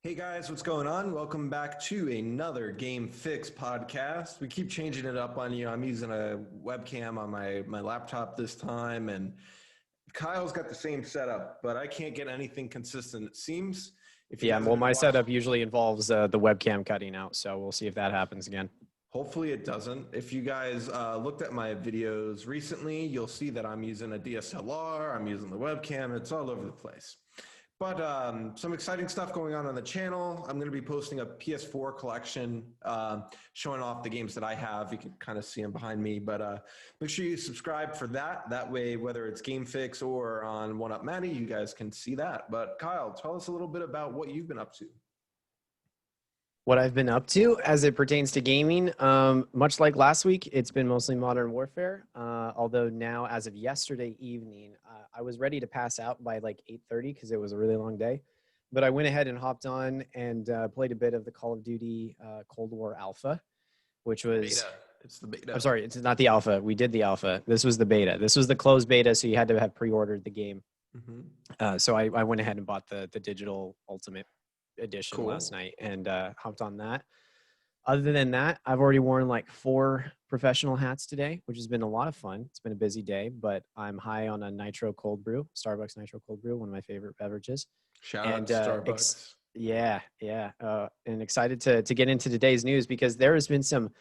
Hey guys, what's going on? Welcome back to another GameFix podcast. We keep changing it up on you. I'm using a webcam on my laptop this time, and Kyle's got the same setup, but I can't get anything consistent. It seems. If you Yeah, guys well, have my been watching, setup usually involves the webcam cutting out, so we'll see if that happens again. hopefully it doesn't. If you guys looked at my videos recently, you'll see that I'm using a DSLR. I'm using the webcam. It's all over the place. But some exciting stuff going on the channel. I'm going to be posting a PS4 collection showing off the games that I have. You can kind of see them behind me. But make sure you subscribe for that. That way, whether it's GameFix or on One Up Matty, you guys can see that. But Kyle, tell us a little bit about what you've been up to. What I've been up to as it pertains to gaming, much like last week, it's been mostly Modern Warfare. Although now, as of yesterday evening, I was ready to pass out by like 8:30 because it was a really long day. But I went ahead and hopped on and played a bit of the Call of Duty Cold War Alpha, which was... Beta. It's the beta. I'm sorry, it's not the alpha. We did the alpha. This was the beta. This was the closed beta, so you had to have pre-ordered the game. Mm-hmm. So I went ahead and bought the digital Ultimate edition Cool. last night and hopped on that. Other than that, I've already worn like 4 professional hats today, which has been a lot of fun. It's been a busy day, but I'm high on a Nitro Cold Brew, Starbucks Nitro Cold Brew, one of my favorite beverages. Shout out to Starbucks. And excited to get into today's news because there has been some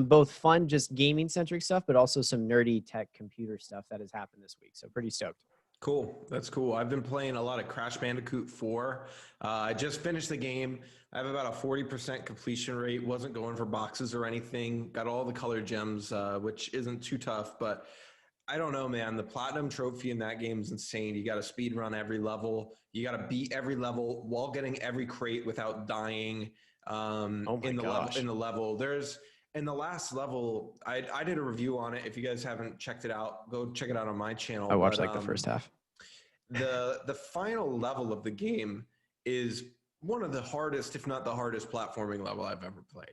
both fun, just gaming centric stuff, but also some nerdy tech computer stuff that has happened this week. So pretty stoked. Cool. That's cool. I've been playing a lot of Crash Bandicoot 4. I just finished the game. I have about a 40% completion rate. Wasn't going for boxes or anything. Got all the color gems, which isn't too tough. But I don't know, man. The platinum trophy in that game is insane. You got to speed run every level. You got to beat every level while getting every crate without dying. In the level, in the last level, I did a review on it. If you guys haven't checked it out, go check it out on my channel. I watched the first half. The final level of the game is one of the hardest, if not the hardest, platforming level I've ever played.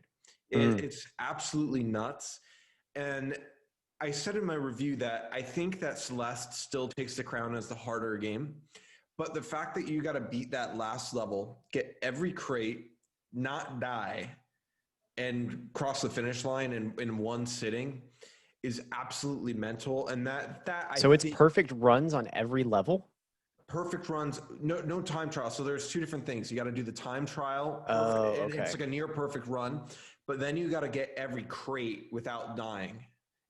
It's absolutely nuts. And I said in my review that I think that Celeste still takes the crown as the harder game. But the fact that you got to beat that last level, get every crate, not die, and cross the finish line in one sitting is absolutely mental. And so it's perfect runs on every level? Perfect runs, no time trial. So there's 2 different things. You got to do the time trial. Okay. It's like a near perfect run, but then you got to get every crate without dying.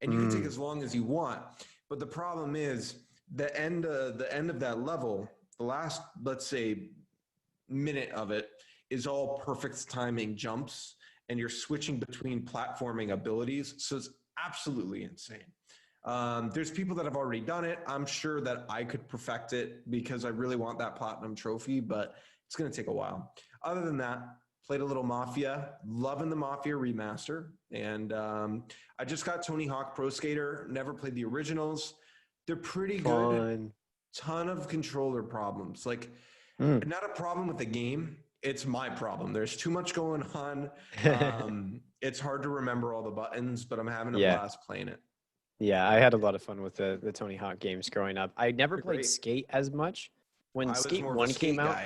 And you can take as long as you want. But the problem is the end of that level, the last, let's say, minute of it is all perfect timing jumps. And you're switching between platforming abilities. So it's absolutely insane. There's people that have already done it. I'm sure that I could perfect it because I really want that platinum trophy, but it's going to take a while. Other than that, played a little Mafia, loving the Mafia remaster. And I just got Tony Hawk Pro Skater, never played the originals. They're pretty good. Ton of controller problems. Like, not a problem with the game. It's my problem. There's too much going on. It's hard to remember all the buttons, but I'm having a blast playing it. Yeah, I had a lot of fun with the Tony Hawk games growing up. I never played Skate as much. When Skate 1 came out,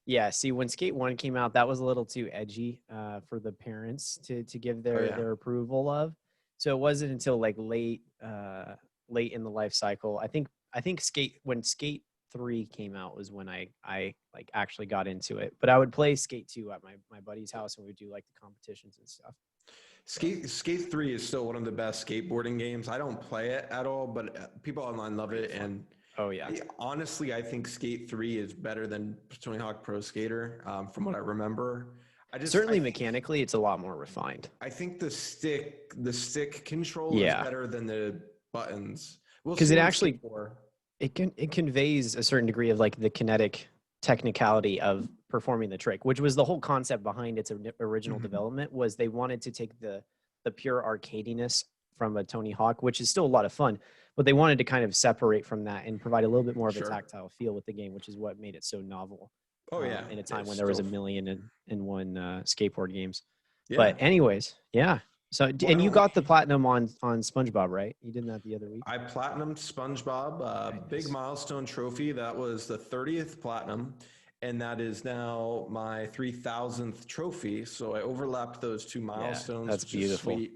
when Skate 1 came out, that was a little too edgy for the parents to give their approval of. So it wasn't until like late in the life cycle. I think when Skate 3 came out was when I like actually got into it. But I would play Skate 2 at my buddy's house, and we'd do like the competitions and stuff. Skate 3 is still one of the best skateboarding games. I don't play it at all, but people online love it. And honestly, I think Skate 3 is better than Tony Hawk Pro Skater from what I remember. Mechanically, it's a lot more refined. I think the stick control is better than the buttons. Because it conveys a certain degree of like the kinetic technicality of performing the trick, which was the whole concept behind its original development. Was they wanted to take the pure arcadiness from a Tony Hawk, which is still a lot of fun, but they wanted to kind of separate from that and provide a little bit more of a tactile feel with the game, which is what made it so novel. In a time when there was a million and one skateboard games. But anyways, so, and you got the platinum on SpongeBob, right? You did that the other week. I platinumed SpongeBob, big milestone trophy. That was the 30th platinum. and that is now my 3,000th trophy. So I overlapped those two milestones, that's which beautiful. is sweet.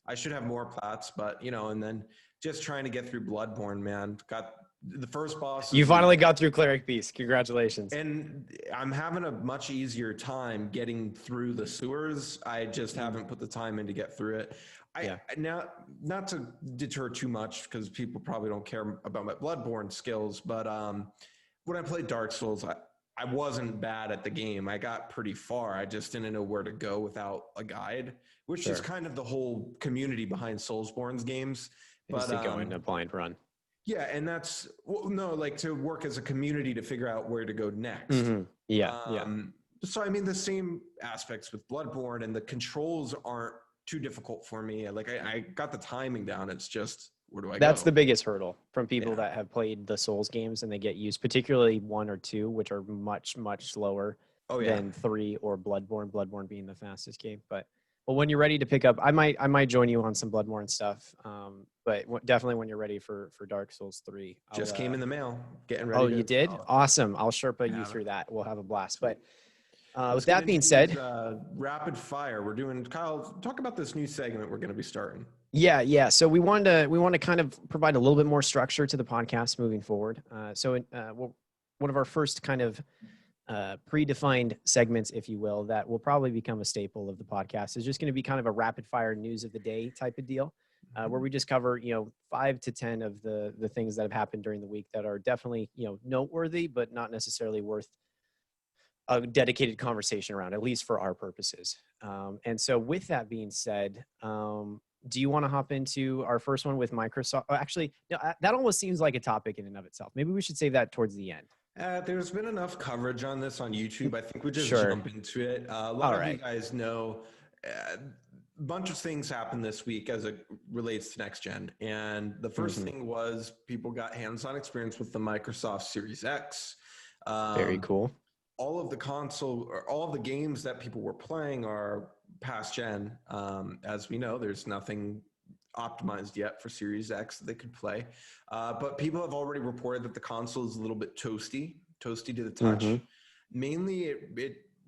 I should have more plats, but and then just trying to get through Bloodborne, man. Got the first boss. You finally got through Cleric Beast. Congratulations. And I'm having a much easier time getting through the sewers. I just haven't put the time in to get through it. Now, not to deter too much, because people probably don't care about my Bloodborne skills, but when I played Dark Souls, I wasn't bad at the game. I got pretty far. I just didn't know where to go without a guide, which is kind of the whole community behind Soulsborne's games. But to go in a blind run. Yeah, and that's to work as a community to figure out where to go next. Mm-hmm. Yeah. So I mean, the same aspects with Bloodborne, and the controls aren't too difficult for me. Like I got the timing down. It's just where do I go? That's the biggest hurdle from people that have played the Souls games, and they get used, particularly 1 or 2, which are much slower than 3 or Bloodborne. Bloodborne being the fastest game, but when you're ready to pick up, I might join you on some Bloodborne stuff. But definitely when you're ready for Dark Souls 3. Just came in the mail. Getting ready. Oh, you did? Awesome. I'll Sherpa you through that. We'll have a blast. But with that being said, rapid fire. We're doing. Kyle, talk about this new segment we're going to be starting. Yeah. So we want to kind of provide a little bit more structure to the podcast moving forward. One of our first kind of predefined segments, if you will, that will probably become a staple of the podcast is just going to be kind of a rapid fire news of the day type of deal, where we just cover 5 to 10 of the things that have happened during the week that are definitely noteworthy, but not necessarily worth a dedicated conversation around, at least for our purposes. And so with that being said, do you want to hop into our first one with Microsoft? Oh, actually, no, that almost seems like a topic in and of itself. Maybe we should save that towards the end. There's been enough coverage on this on YouTube. I think we just jump into it. A lot of you guys know a bunch of things happened this week as it relates to next gen. And the first thing was people got hands-on experience with the Microsoft Series X. Very cool. All of the games that people were playing are past gen. As we know, there's nothing optimized yet for Series X that they could play. But people have already reported that the console is a little bit toasty to the touch. Mainly,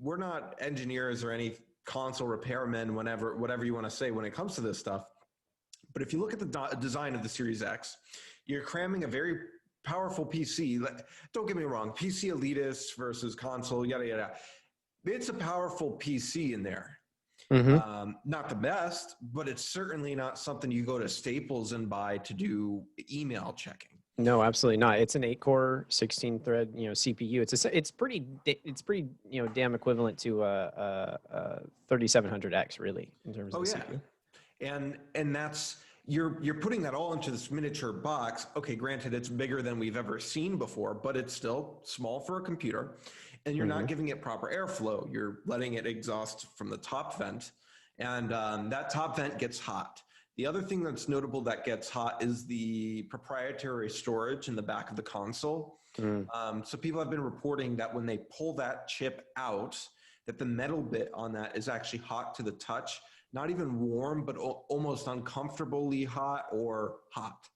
we're not engineers or any console repairmen, whatever you want to say when it comes to this stuff. But if you look at the design of the Series X, you're cramming a very powerful PC. Don't get me wrong, PC elitists versus console, yada, yada. It's a powerful PC in there. Not the best, but it's certainly not something you go to Staples and buy to do email checking. No, absolutely not. It's an 8-core, 16-thread, CPU. It's pretty, damn equivalent to a 3700X, really, in terms of the CPU. And that's you're putting that all into this miniature box. Okay, granted, it's bigger than we've ever seen before, but it's still small for a computer. And you're not giving it proper airflow. You're letting it exhaust from the top vent, and that top vent gets hot. The other thing that's notable that gets hot is the proprietary storage in the back of the console. So people have been reporting that when they pull that chip out, that the metal bit on that is actually hot to the touch, not even warm, but almost uncomfortably hot or hot.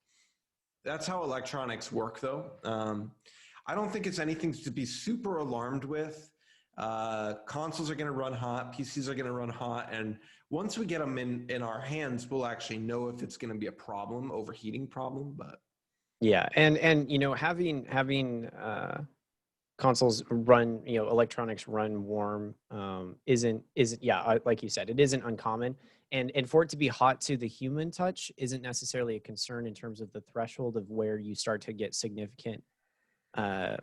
That's how electronics work, though. I don't think it's anything to be super alarmed with. Consoles are going to run hot, PCs are going to run hot, and once we get them in our hands, we'll actually know if it's going to be a problem, overheating problem. But yeah, and having consoles run, electronics run warm isn't like you said, it isn't uncommon, and for it to be hot to the human touch isn't necessarily a concern in terms of the threshold of where you start to get significant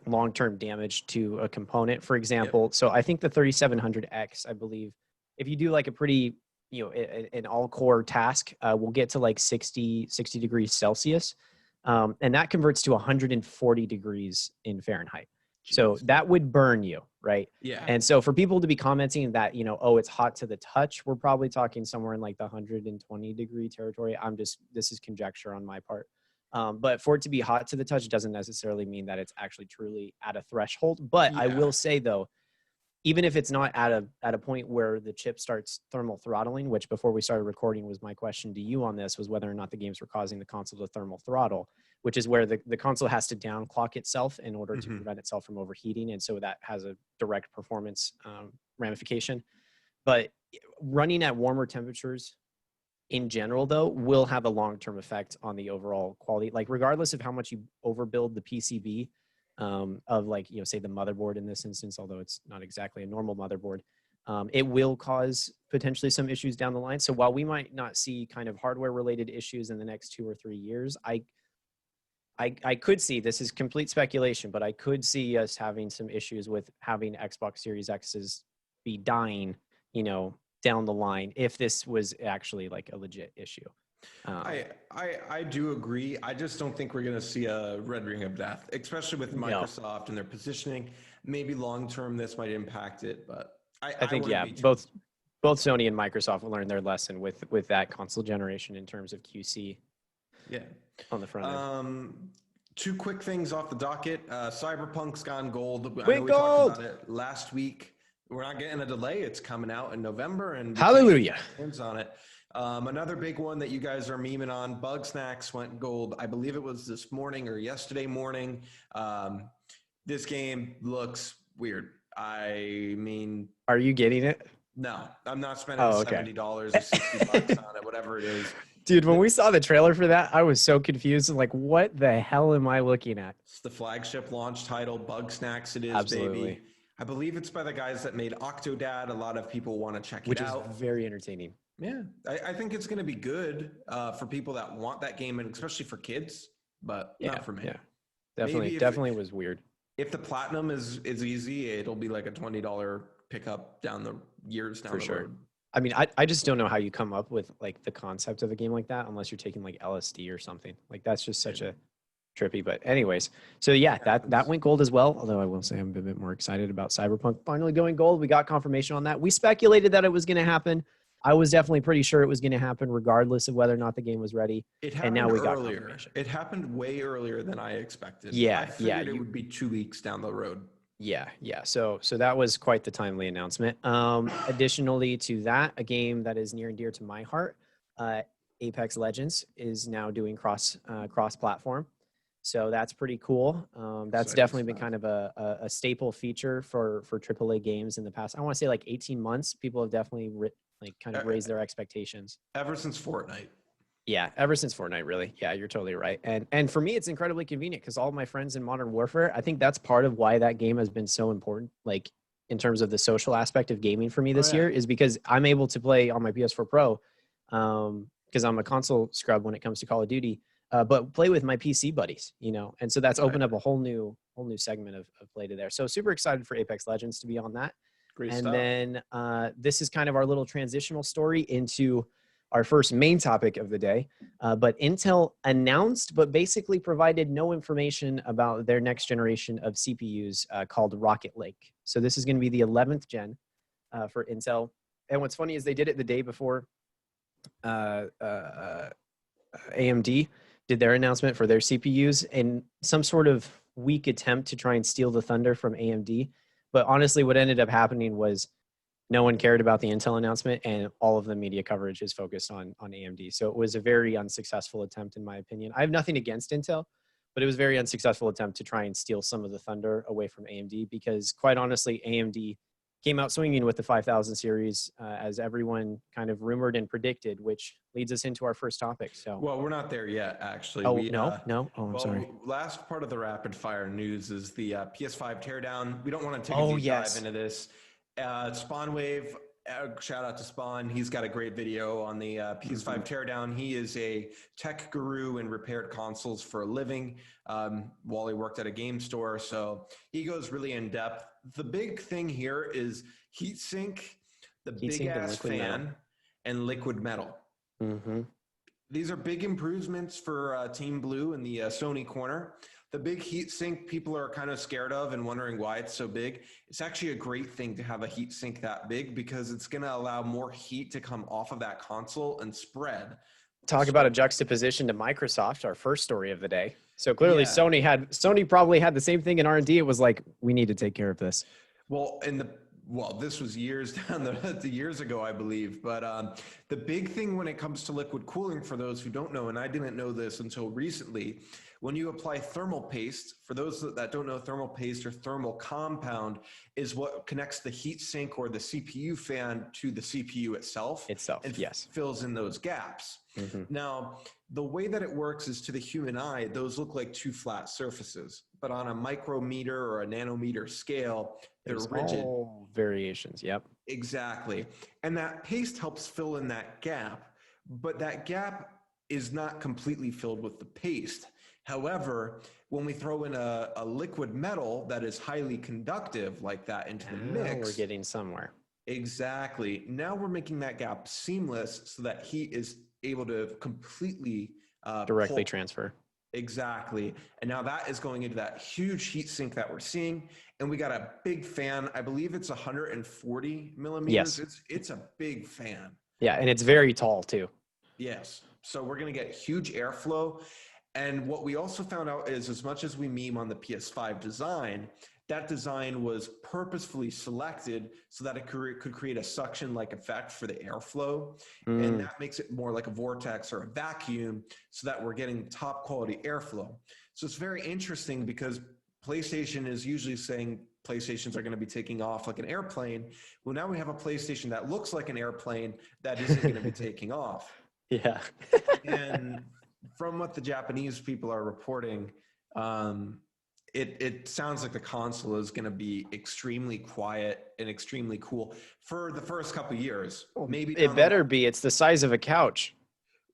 long-term damage to a component, for example. So I think the 3700X, I believe, if you do like a pretty, an all-core task, we'll get to like 60 degrees Celsius, and that converts to 140 degrees in Fahrenheit. Jeez. So that would burn you, right? Yeah. And so for people to be commenting that, it's hot to the touch, we're probably talking somewhere in like the 120 degree territory. This is conjecture on my part. But for it to be hot to the touch doesn't necessarily mean that it's actually truly at a threshold. But I will say, though, even if it's not at a point where the chip starts thermal throttling, which before we started recording was my question to you on this, was whether or not the games were causing the console to thermal throttle. which is where the console has to downclock itself in order to prevent itself from overheating. And so that has a direct performance ramification. But running at warmer temperatures in general, though, will have a long-term effect on the overall quality. Like, regardless of how much you overbuild the PCB of, like, you know, say the motherboard in this instance, although it's not exactly a normal motherboard, it will cause potentially some issues down the line. So while we might not see kind of hardware-related issues in the next 2 or 3 years, I could see, this is complete speculation, but I could see us having some issues with having Xbox Series X's be dying, you know, down the line if this was actually like a legit issue. I do agree. I just don't think we're going to see a red ring of death, especially with Microsoft and their positioning. Maybe long term this might impact it, but I think both Sony and Microsoft will learn their lesson with that console generation in terms of QC. Yeah, on the front end. 2 quick things off the docket. Cyberpunk's gone gold. I know we talked about it last week. We're not getting a delay. It's coming out in November, and hallelujah, hands on it. Another big one that you guys are memeing on, Bug Snacks went gold. I believe it was this morning or yesterday morning. This game looks weird. I mean, are you getting it? No, I'm not spending $70 or $60 on it, whatever it is. Dude, when we saw the trailer for that, I was so confused. I'm like, what the hell am I looking at? It's the flagship launch title, Bug Snacks. It is, absolutely, baby. I believe it's by the guys that made Octodad. A lot of people want to check it out. Which is very entertaining. Yeah, I think it's going to be good for people that want that game, and especially for kids, but not for me. Yeah, definitely was weird. If the platinum is easy, it'll be like a $20 pickup down the years down the road. I mean, I just don't know how you come up with like the concept of a game like that unless you're taking like LSD or something. Like, that's just such a trippy. But anyways, so yeah, that went gold as well. Although I will say I'm a bit more excited about Cyberpunk finally going gold. We got confirmation on that. We speculated that it was going to happen. I was definitely pretty sure it was going to happen regardless of whether or not the game was ready. And now we got confirmation. It happened way earlier than I expected. I figured it would be 2 weeks down the road. Yeah. So that was quite the timely announcement. Additionally to that, a game that is near and dear to my heart, Apex Legends is now doing cross-platform. So that's pretty cool. That's definitely been kind of a staple feature for AAA games in the past. I want to say like 18 months. People have definitely raised their expectations. Ever since Fortnite. Yeah, ever since Fortnite, really. Yeah, you're totally right. And for me, it's incredibly convenient because all of my friends in Modern Warfare, I think that's part of why that game has been so important, like in terms of the social aspect of gaming for me this year, is because I'm able to play on my PS4 Pro because I'm a console scrub when it comes to Call of Duty, but play with my PC buddies, you know? And so that's opened up a whole new segment of play to there. So super excited for Apex Legends to be on that. Great and stuff. Then this is kind of our little transitional story into our first main topic of the day. But Intel announced, but basically provided no information about their next generation of CPUs called Rocket Lake. So this is going to be the 11th gen for Intel. And what's funny is they did it the day before AMD did their announcement for their CPUs in some sort of weak attempt to try and steal the thunder from AMD. But honestly, what ended up happening was no one cared about the Intel announcement, and all of the media coverage is focused on AMD. So it was a very unsuccessful attempt, in my opinion. I have nothing against Intel, but it was a very unsuccessful attempt to try and steal some of the thunder away from AMD because, quite honestly, AMD came out swinging with the 5000 series, as everyone kind of rumored and predicted, which leads us into our first topic. So, well, we're not there yet, actually. No. Oh, I'm sorry. Last part of the rapid fire news is the PS5 Teardown. We don't want to take a deep dive into this. Spawn Wave, shout out to Spawn. He's got a great video on the PS5 Teardown. He is a tech guru and repaired consoles for a living while he worked at a game store. So he goes really in depth. The big thing here is heatsink, the big ass fan, and liquid metal. Mm-hmm. These are big improvements for Team Blue in the Sony corner. The big heatsink people are kind of scared of and wondering why it's so big. It's actually a great thing to have a heatsink that big because it's going to allow more heat to come off of that console and spread. Talk about a juxtaposition to Microsoft, our first story of the day. So clearly Sony probably had the same thing in R&D. It was like, we need to take care of this. Well, this was years years ago, I believe. But the big thing when it comes to liquid cooling, for those who don't know, and I didn't know this until recently, When you apply thermal paste, for those that don't know, thermal paste or thermal compound is what connects the heat sink or the CPU fan to the CPU itself. And yes. fills in those gaps. Mm-hmm. Now, the way that it works is to the human eye, those look like two flat surfaces. But on a micrometer or a nanometer scale, they're rigid. All variations, yep. Exactly. And that paste helps fill in that gap. But that gap is not completely filled with the paste. However, when we throw in a liquid metal that is highly conductive like that into the mix, we're getting somewhere. Exactly. Now we're making that gap seamless so that heat is able to completely directly transfer. Exactly. And now that is going into that huge heat sink that we're seeing. And we got a big fan. I believe it's 140 millimeters. Yes. It's a big fan. Yeah, and it's very tall too. Yes. So we're going to get huge airflow. And what we also found out is, as much as we meme on the PS5 design, that design was purposefully selected so that it could create a suction-like effect for the airflow. And that makes it more like a vortex or a vacuum so that we're getting top quality airflow. So it's very interesting because PlayStation is usually saying PlayStations are going to be taking off like an airplane. Well, now we have a PlayStation that looks like an airplane that isn't going to be taking off. Yeah. And from what the Japanese people are reporting, it sounds like the console is going to be extremely quiet and extremely cool for the first couple of years. Maybe it better be. It's the size of a couch.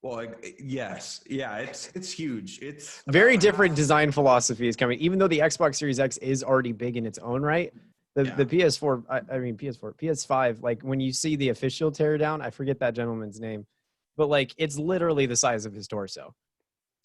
Well, yes, yeah, it's huge. It's very different design philosophy is coming. Even though the Xbox Series X is already big in its own right, the PS5. Like when you see the official teardown, I forget that gentleman's name, but like it's literally the size of his torso.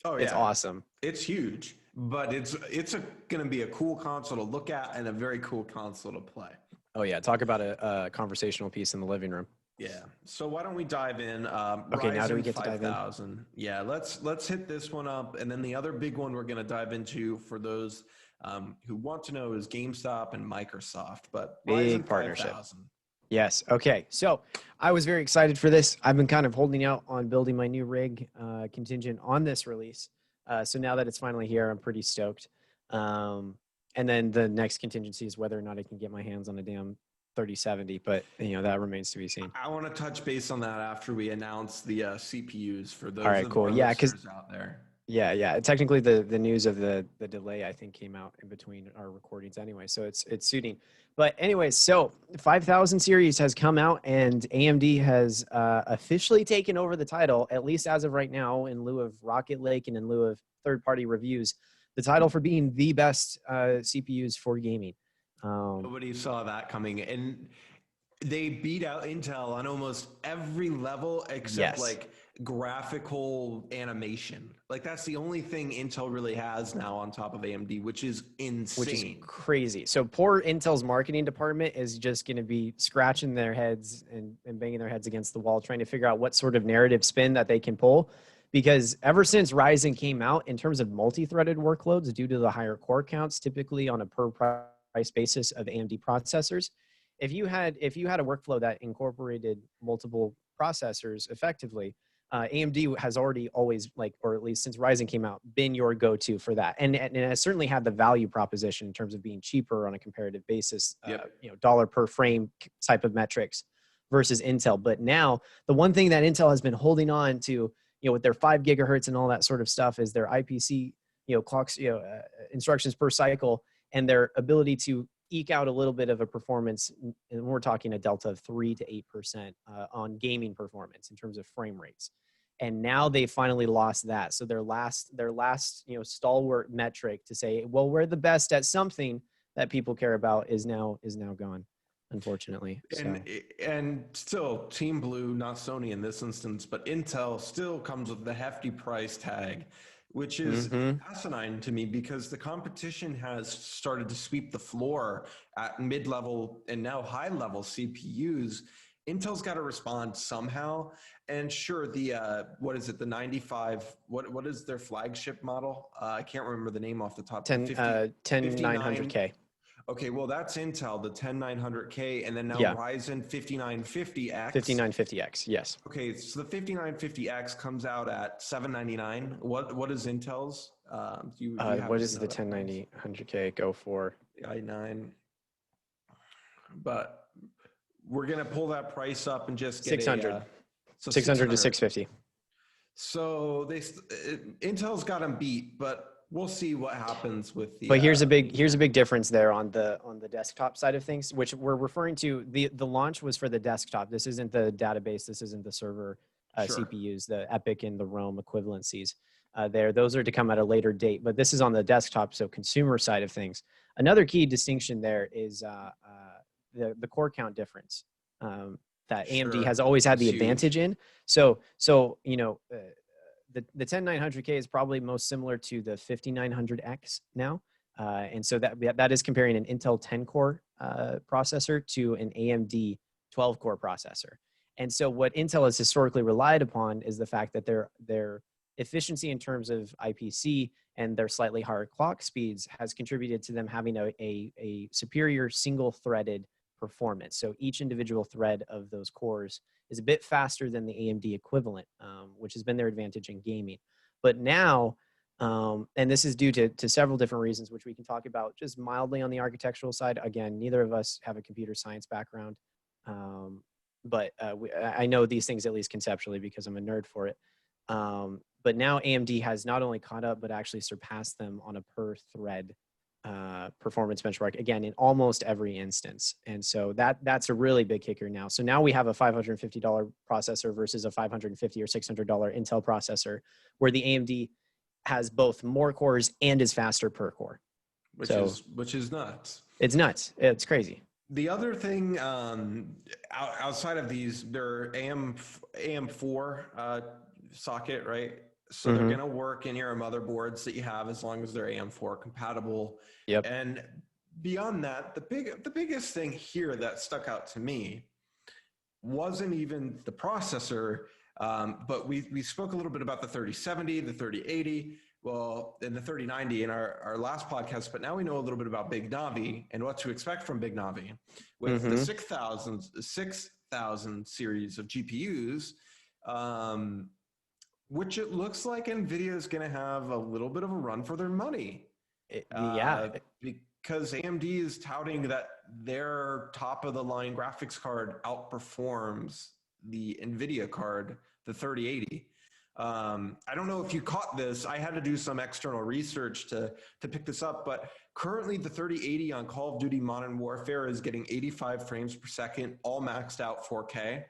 Oh yeah, it's awesome. It's huge, but it's going to be a cool console to look at and a very cool console to play. Oh yeah, talk about a conversational piece in the living room. Yeah. So why don't we dive in? Okay, Ryzen now do we get to dive in? Yeah, let's hit this one up, and then the other big one we're going to dive into for those who want to know is GameStop and Microsoft. But big Ryzen partnership. 5000. Yes. Okay. So I was very excited for this. I've been kind of holding out on building my new rig contingent on this release. So now that it's finally here, I'm pretty stoked. And then the next contingency is whether or not I can get my hands on a damn 3070, but that remains to be seen. I want to touch base on that after we announce the CPUs for those. All right, cool. Yeah, because out there. Yeah. Technically, the news of the delay I think came out in between our recordings anyway, so it's suiting. But anyways, so 5000 series has come out, and AMD has officially taken over the title, at least as of right now, in lieu of Rocket Lake and in lieu of third-party reviews, the title for being the best CPUs for gaming. Nobody saw that coming, and they beat out Intel on almost every level except like graphical animation. Like that's the only thing Intel really has now on top of AMD, which is insane. Which is crazy. So poor Intel's marketing department is just going to be scratching their heads and banging their heads against the wall, trying to figure out what sort of narrative spin that they can pull. Because ever since Ryzen came out, in terms of multi-threaded workloads, due to the higher core counts, typically on a per price basis of AMD processors, if you had a workflow that incorporated multiple processors effectively, AMD has always or at least since Ryzen came out, been your go-to for that, and it has certainly had the value proposition in terms of being cheaper on a comparative basis, dollar per frame type of metrics versus Intel. But now the one thing that Intel has been holding on to, with their 5 gigahertz and all that sort of stuff, is their IPC, clocks, instructions per cycle, and their ability to eke out a little bit of a performance, and we're talking a delta of 3 to 8% on gaming performance in terms of frame rates. And now they finally lost that. So their last stalwart metric to say, well, we're the best at something that people care about is now gone, unfortunately. And still, Team Blue, not Sony in this instance, but Intel still comes with the hefty price tag, which is asinine to me because the competition has started to sweep the floor at mid-level and now high-level CPUs. Intel's got to respond somehow. And sure, the what is it? The 95. What is their flagship model? I can't remember the name off the top. 10900K. Okay, well that's Intel, the 10900K, and then now Ryzen 5950X. 5950X, yes. Okay, so the 5950X comes out at $799. What is Intel's? You have what to is know the that 1090 100K go for? the i9, but we're gonna pull that price up and just get 600. a so 600 to 650. So Intel's got them beat, but we'll see what happens with the. But here's a big difference there on the desktop side of things, which we're referring to. The launch was for the desktop. This isn't the database. This isn't the server Sure. CPUs, the Epic and the Rome equivalencies. Those are to come at a later date. But this is on the desktop, so consumer side of things. Another key distinction there is the core count difference that AMD Sure. has always had That's the huge. advantage in. So you know. The 10900K is probably most similar to the 5900X now. And so that is comparing an Intel 10-core processor to an AMD 12-core processor. And so what Intel has historically relied upon is the fact that their efficiency in terms of IPC and their slightly higher clock speeds has contributed to them having a superior single-threaded performance. So each individual thread of those cores is a bit faster than the AMD equivalent, which has been their advantage in gaming. But now, and this is due to several different reasons, which we can talk about just mildly on the architectural side. Again, neither of us have a computer science background, but I know these things at least conceptually because I'm a nerd for it. But now AMD has not only caught up, but actually surpassed them on a per thread performance benchmark, again, in almost every instance. And so that's a really big kicker now. So now we have a $550 processor versus a $550 or $600 Intel processor, where the AMD has both more cores and is faster per core. Which is nuts. It's nuts. It's crazy. The other thing outside of these, they're AM4 socket, right? So they're going to work in your motherboards that you have as long as they're AM4 compatible. Yep. And beyond that, the biggest thing here that stuck out to me wasn't even the processor, but we spoke a little bit about the 3070, the 3080, well, and the 3090 in our last podcast, but now we know a little bit about Big Navi and what to expect from Big Navi with the 6000 series of GPUs. Which it looks like NVIDIA is going to have a little bit of a run for their money. Because AMD is touting that their top-of-the-line graphics card outperforms the NVIDIA card, the 3080. I don't know if you caught this. I had to do some external research to pick this up, but currently the 3080 on Call of Duty Modern Warfare is getting 85 frames per second, all maxed out 4K.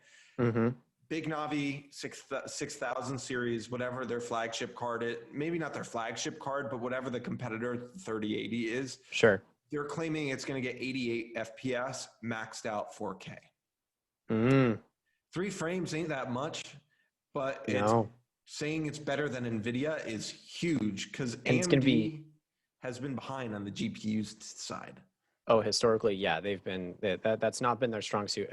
Big Navi 6000 series, whatever their flagship card, maybe not their flagship card, but whatever the competitor 3080 is. Sure. They're claiming it's going to get 88 FPS, maxed out 4K. 3 frames ain't that much, but saying it's better than NVIDIA is huge because AMD has been behind on the GPUs side. Oh, historically, yeah, they've been that's not been their strong suit.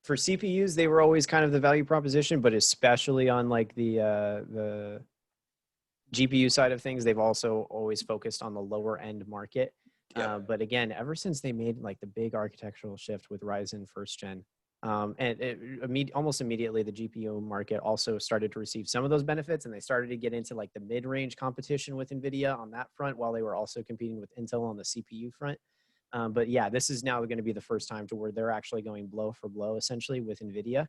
For CPUs, they were always kind of the value proposition, but especially on like the GPU side of things, they've also always focused on the lower end market. But again, ever since they made like the big architectural shift with Ryzen first gen, almost immediately the GPU market also started to receive some of those benefits, and they started to get into like the mid-range competition with NVIDIA on that front, while they were also competing with Intel on the CPU front. But yeah, this is now going to be the first time to where they're actually going blow for blow, essentially, with NVIDIA.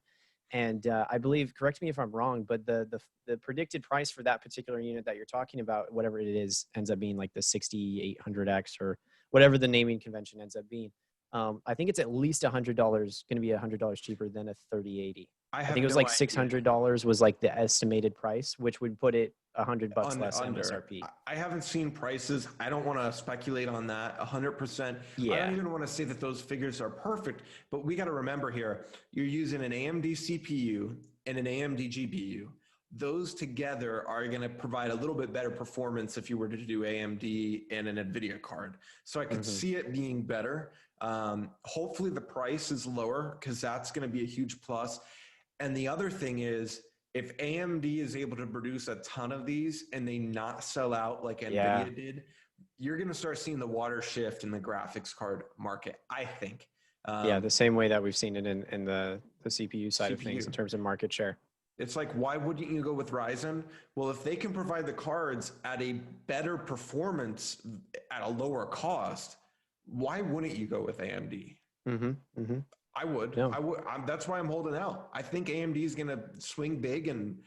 And I believe, correct me if I'm wrong, but the predicted price for that particular unit that you're talking about, whatever it is, ends up being like the 6800X or whatever the naming convention ends up being. I think it's at least $100, going to be $100 cheaper than a 3080. I think it was like $600 was like the estimated price, which would put it $100 less MSRP. I haven't seen prices. I don't want to speculate on that 100%. Yeah. I don't even want to say that those figures are perfect, but we got to remember here, you're using an AMD CPU and an AMD GPU. Those together are going to provide a little bit better performance if you were to do AMD and an NVIDIA card. So I could see it being better. Hopefully the price is lower because that's going to be a huge plus. And the other thing is, if AMD is able to produce a ton of these and they not sell out like NVIDIA did, you're going to start seeing the water shift in the graphics card market, I think. The same way that we've seen it in the CPU side of things in terms of market share. It's like, why wouldn't you go with Ryzen? Well, if they can provide the cards at a better performance at a lower cost, why wouldn't you go with AMD? Mm-hmm. Mm-hmm. I would. No. I would. That's why I'm holding out. I think AMD is going to swing big, and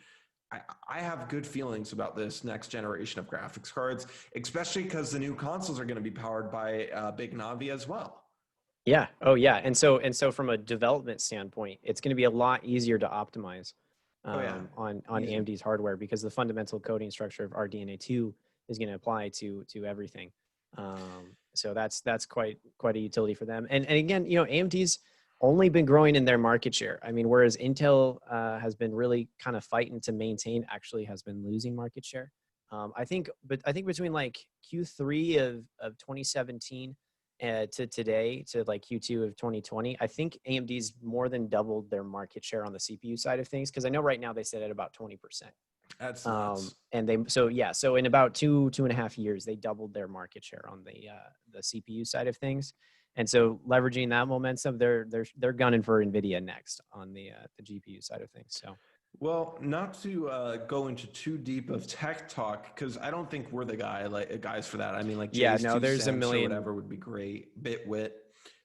I have good feelings about this next generation of graphics cards, especially because the new consoles are going to be powered by Big Navi as well. Yeah. Oh, yeah. And so from a development standpoint, it's going to be a lot easier to optimize Oh yeah, on easy. AMD's hardware because the fundamental coding structure of RDNA2 is going to apply to everything. So that's quite a utility for them. And again, AMD's only been growing in their market share. I mean, whereas Intel has been really kind of fighting to maintain, actually has been losing market share. I think between like Q3 of 2017 to today, to like Q2 of 2020, I think AMD's more than doubled their market share on the CPU side of things. Because I know right now they sit at about 20%. That's nuts. And so in about two and a half years, they doubled their market share on the CPU side of things. And so leveraging that momentum, they're gunning for NVIDIA next on the GPU side of things. So. Well, not to go into too deep of tech talk, because I don't think we're the guys for that. I mean, like Jay's there's a million or whatever would be great. Bitwit,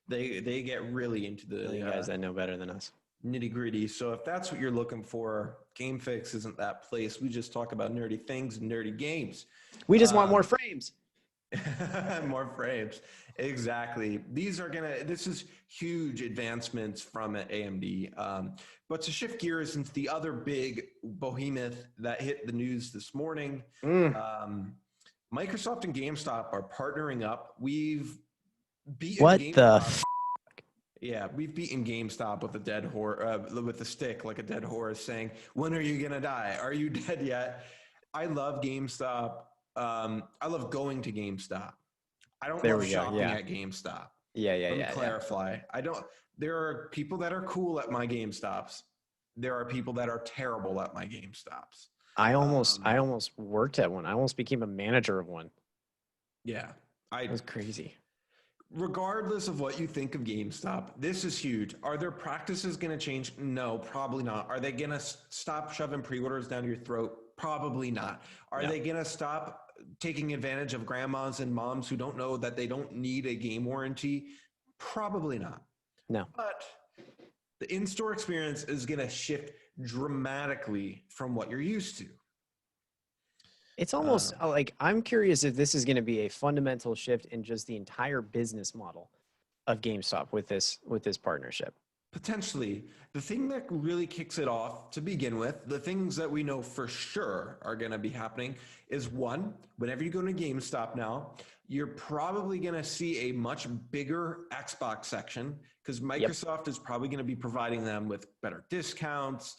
they get really into the guys that know better than us. Nitty gritty. So if that's what you're looking for, GameFix isn't that place. We just talk about nerdy things and nerdy games. We just want more frames. More frames. Exactly. This is huge advancements from AMD. But to shift gears into the other big behemoth that hit the news this morning, Microsoft and GameStop are partnering up. We've beaten GameStop. Yeah, we've beaten GameStop with a dead horse, with a stick, like a dead horse, saying, "When are you gonna die? Are you dead yet?" I love GameStop. I love going to GameStop. I don't love shopping at GameStop. Let me clarify. I don't. There are people that are cool at my GameStops. There are people that are terrible at my GameStops. I almost worked at one. I almost became a manager of one. Yeah, it was crazy. Regardless of what you think of GameStop, this is huge. Are their practices going to change? No, probably not. Are they going to stop shoving pre-orders down your throat? Probably not. Are they going to stop taking advantage of grandmas and moms who don't know that they don't need a game warranty? Probably not. No. But the in-store experience is going to shift dramatically from what you're used to. It's almost like I'm curious if this is going to be a fundamental shift in just the entire business model of GameStop with this partnership. Potentially. The thing that really kicks it off to begin with, the things that we know for sure are going to be happening is, one, whenever you go to GameStop now, you're probably going to see a much bigger Xbox section because Microsoft is probably going to be providing them with better discounts,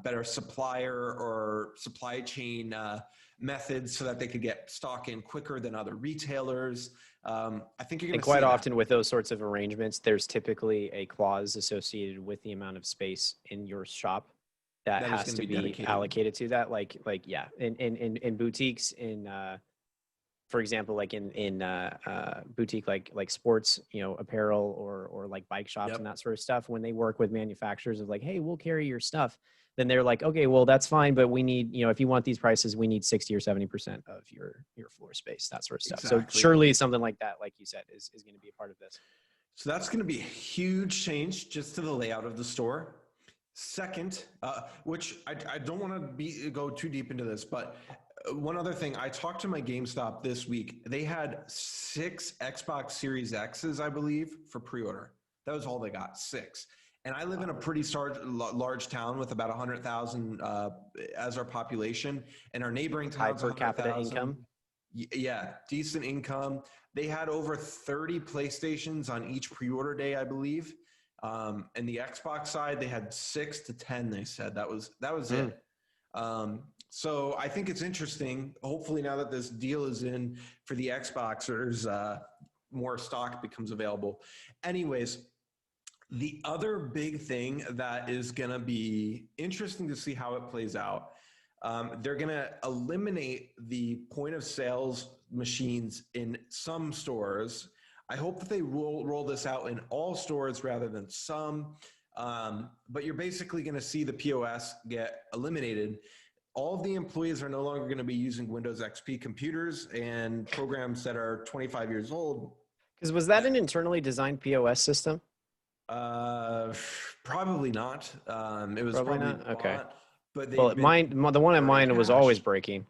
better supplier or supply chain methods so that they could get stock in quicker than other retailers. I think you're going to see quite often with those sorts of arrangements, there's typically a clause associated with the amount of space in your shop that has to be allocated to that. In boutiques, for example, like in boutique like sports, apparel or like bike shops and that sort of stuff. When they work with manufacturers of like, hey, we'll carry your stuff. Then they're like, okay, well, that's fine, but we need, if you want these prices, we need 60 or 70% of your floor space, that sort of stuff. Exactly. So surely something like that, like you said, is going to be a part of this. So that's going to be a huge change just to the layout of the store. Second, which I don't want to go too deep into this, but one other thing, I talked to my GameStop this week. They had 6 Xbox Series X's, I believe, for pre-order. That was all they got, 6. And I live in a pretty large town with about 100,000 as our population, and our neighboring towns high per capita income. Yeah, decent income. They had over 30 PlayStations on each pre-order day, I believe. And the Xbox side, they had 6 to 10. They said that was it. So I think it's interesting. Hopefully, now that this deal is in for the Xboxers, more stock becomes available. Anyways. The other big thing that is going to be interesting to see how it plays out, they're going to eliminate the point of sales machines in some stores. I hope that they roll this out in all stores rather than some. But you're basically going to see the POS get eliminated. All of the employees are no longer going to be using Windows XP computers and programs that are 25 years old. Because was that an internally designed POS system? Probably not. It was probably not. Okay. But the one in mine was always breaking.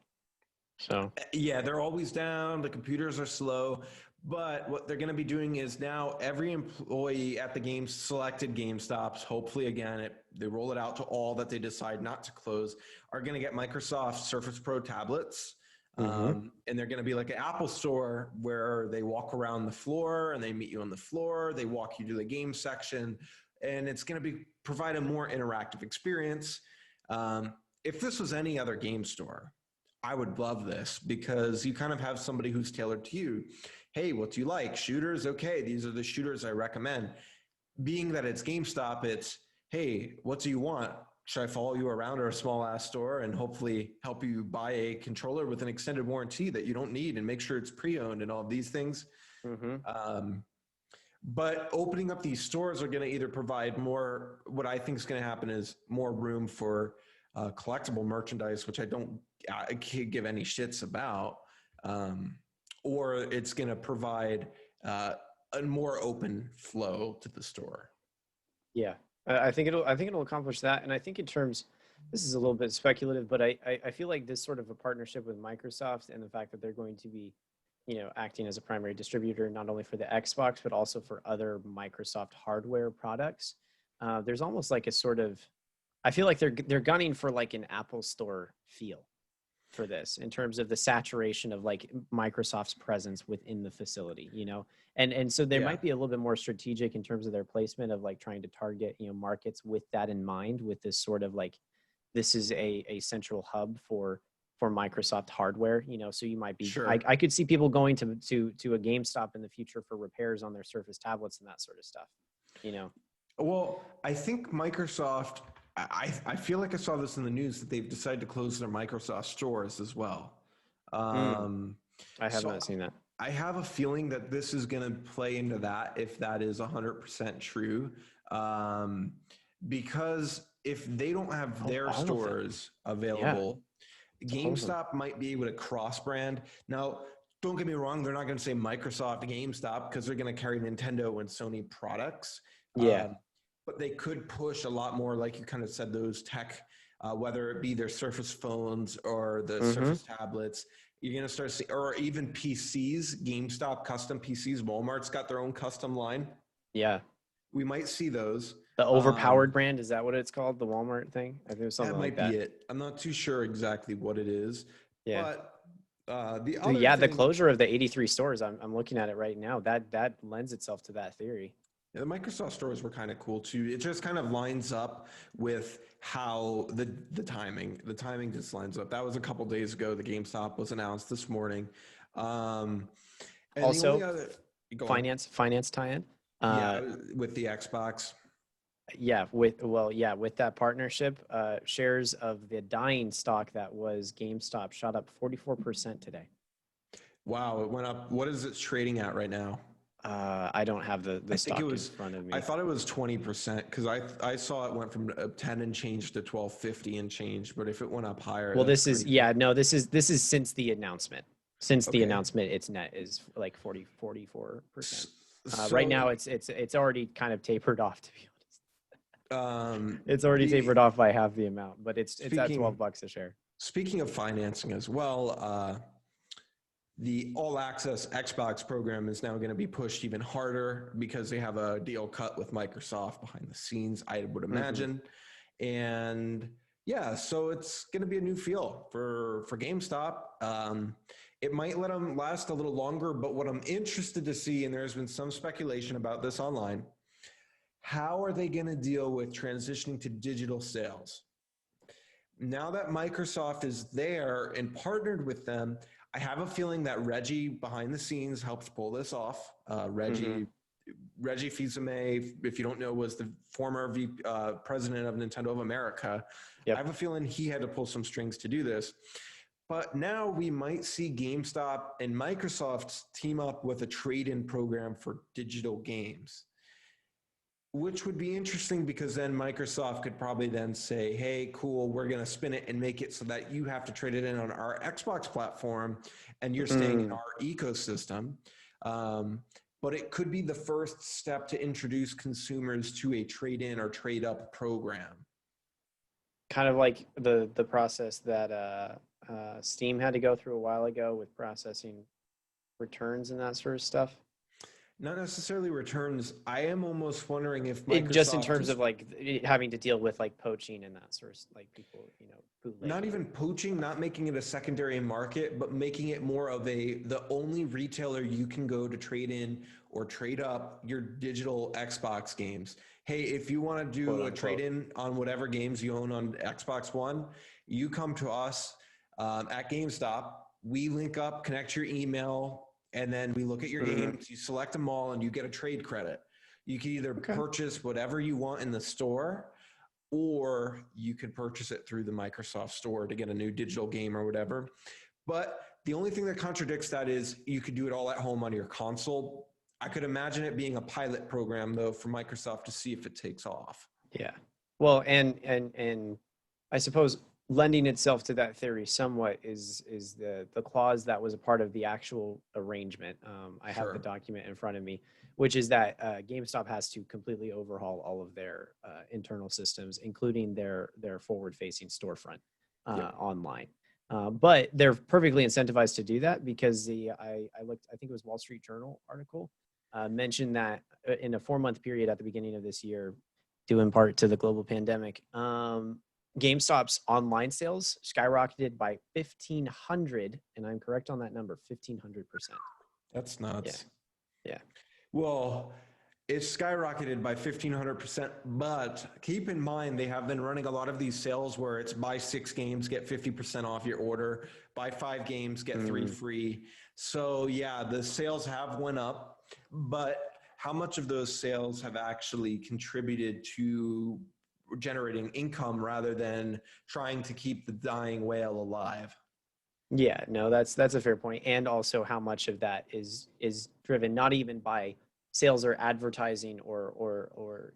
So yeah, they're always down. The computers are slow. But what they're going to be doing is now every employee at the selected GameStops, hopefully again, they roll it out to all that they decide not to close, are going to get Microsoft Surface Pro tablets. And they're going to be like an Apple store where they walk around the floor and they meet you on the floor. They walk you to the game section, and it's going to provide a more interactive experience. If this was any other game store, I would love this because you kind of have somebody who's tailored to you. Hey, what do you like? Shooters? Okay, these are the shooters I recommend. Being that it's GameStop, it's, hey, what do you want? Should I follow you around our small ass store and hopefully help you buy a controller with an extended warranty that you don't need and make sure it's pre-owned and all of these things? But opening up these stores are going to either provide more, what I think is going to happen is more room for collectible merchandise, which I can't give any shits about, or it's going to provide a more open flow to the store. Yeah, I think it'll accomplish that. And I think in terms, this is a little bit speculative, but I feel like this sort of a partnership with Microsoft and the fact that they're going to be, acting as a primary distributor, not only for the Xbox, but also for other Microsoft hardware products. There's almost like a sort of, I feel like they're gunning for like an Apple Store feel for this in terms of the saturation of like Microsoft's presence within the facility, and so they might be a little bit more strategic in terms of their placement of like trying to target, markets with that in mind, with this sort of like, this is a central hub for Microsoft hardware, so you might be, sure. I could see people going to a GameStop in the future for repairs on their Surface tablets and that sort of stuff, Well, I think Microsoft, I feel like I saw this in the news that they've decided to close their Microsoft stores as well. I have not seen that. I have a feeling that this is going to play into that if that is 100% true. Because if they don't have their stores available, GameStop might be able to cross-brand. Now, don't get me wrong, they're not going to say Microsoft GameStop because they're going to carry Nintendo and Sony products. But they could push a lot more, like you kind of said, those tech, whether it be their Surface phones or the Surface tablets. You're going to start seeing, or even PCs, GameStop custom PCs. Walmart's got their own custom line. Yeah. We might see those. The overpowered brand, is that what it's called? The Walmart thing? I think it was something like that. That might be it. I'm not too sure exactly what it is. Yeah. But the closure of the 83 stores, I'm looking at it right now. That lends itself to that theory. Yeah, the Microsoft stores were kind of cool too. It just kind of lines up with how the timing just lines up. That was a couple days ago. The GameStop was announced this morning. And also, finance tie-in. With the Xbox. With that partnership, shares of the dying stock that was GameStop shot up 44% today. Wow, it went up. What is it trading at right now? I don't have the stock in front of me. I thought it was 20% because I saw it went from 10 and change to 12.50 and change. But if it went up higher, well, this is since the announcement. Since the announcement, its net is like 44%. Right now, it's already kind of tapered off, to be honest. It's already tapered off by half the amount, but it's at $12 a share. Speaking of financing as well, the All Access Xbox program is now going to be pushed even harder because they have a deal cut with Microsoft behind the scenes, I would imagine. And so it's going to be a new feel for GameStop. It might let them last a little longer, but what I'm interested to see, and there's been some speculation about this online, how are they going to deal with transitioning to digital sales? Now that Microsoft is there and partnered with them, I have a feeling that Reggie behind the scenes helps pull this off. Reggie Fils-Aimé, if you don't know, was the former president of Nintendo of America. Yep. I have a feeling he had to pull some strings to do this. But now we might see GameStop and Microsoft team up with a trade-in program for digital games. Which would be interesting because then Microsoft could probably then say, hey, cool, we're going to spin it and make it so that you have to trade it in on our Xbox platform and you're staying in our ecosystem. But it could be the first step to introduce consumers to a trade-in or trade-up program. Kind of like the process that Steam had to go through a while ago with processing returns and that sort of stuff. Not necessarily returns. I am almost wondering if Microsoft just in terms of like having to deal with like poaching and that sort of like people, bootlegging. Not even poaching, not making it a secondary market, but making it more of the only retailer you can go to trade in or trade up your digital Xbox games. Hey, if you want to do a trade in on whatever games you own on Xbox One, you come to us at GameStop. We link up, connect your email, and then we look at your games, you select them all, and you get a trade credit. You can either purchase whatever you want in the store, or you could purchase it through the Microsoft Store to get a new digital game or whatever. But the only thing that contradicts that is you could do it all at home on your console. I could imagine it being a pilot program, though, for Microsoft to see if it takes off. Yeah. Well, and I suppose lending itself to that theory somewhat is the clause that was a part of the actual arrangement. I have the document in front of me, which is that GameStop has to completely overhaul all of their internal systems, including their forward-facing storefront online. But they're perfectly incentivized to do that because I looked, I think it was Wall Street Journal article mentioned that in a 4-month period at the beginning of this year, due in part to the global pandemic, GameStop's online sales skyrocketed by 1,500, and I'm correct on that number, 1,500%. That's nuts. Yeah. Well, it's skyrocketed by 1,500%, but keep in mind they have been running a lot of these sales where it's buy 6 games, get 50% off your order, buy 5 games, get 3 free. So yeah, the sales have went up, but how much of those sales have actually contributed to generating income rather than trying to keep the dying whale alive? Yeah, no, that's a fair point. And also how much of that is driven not even by sales or advertising or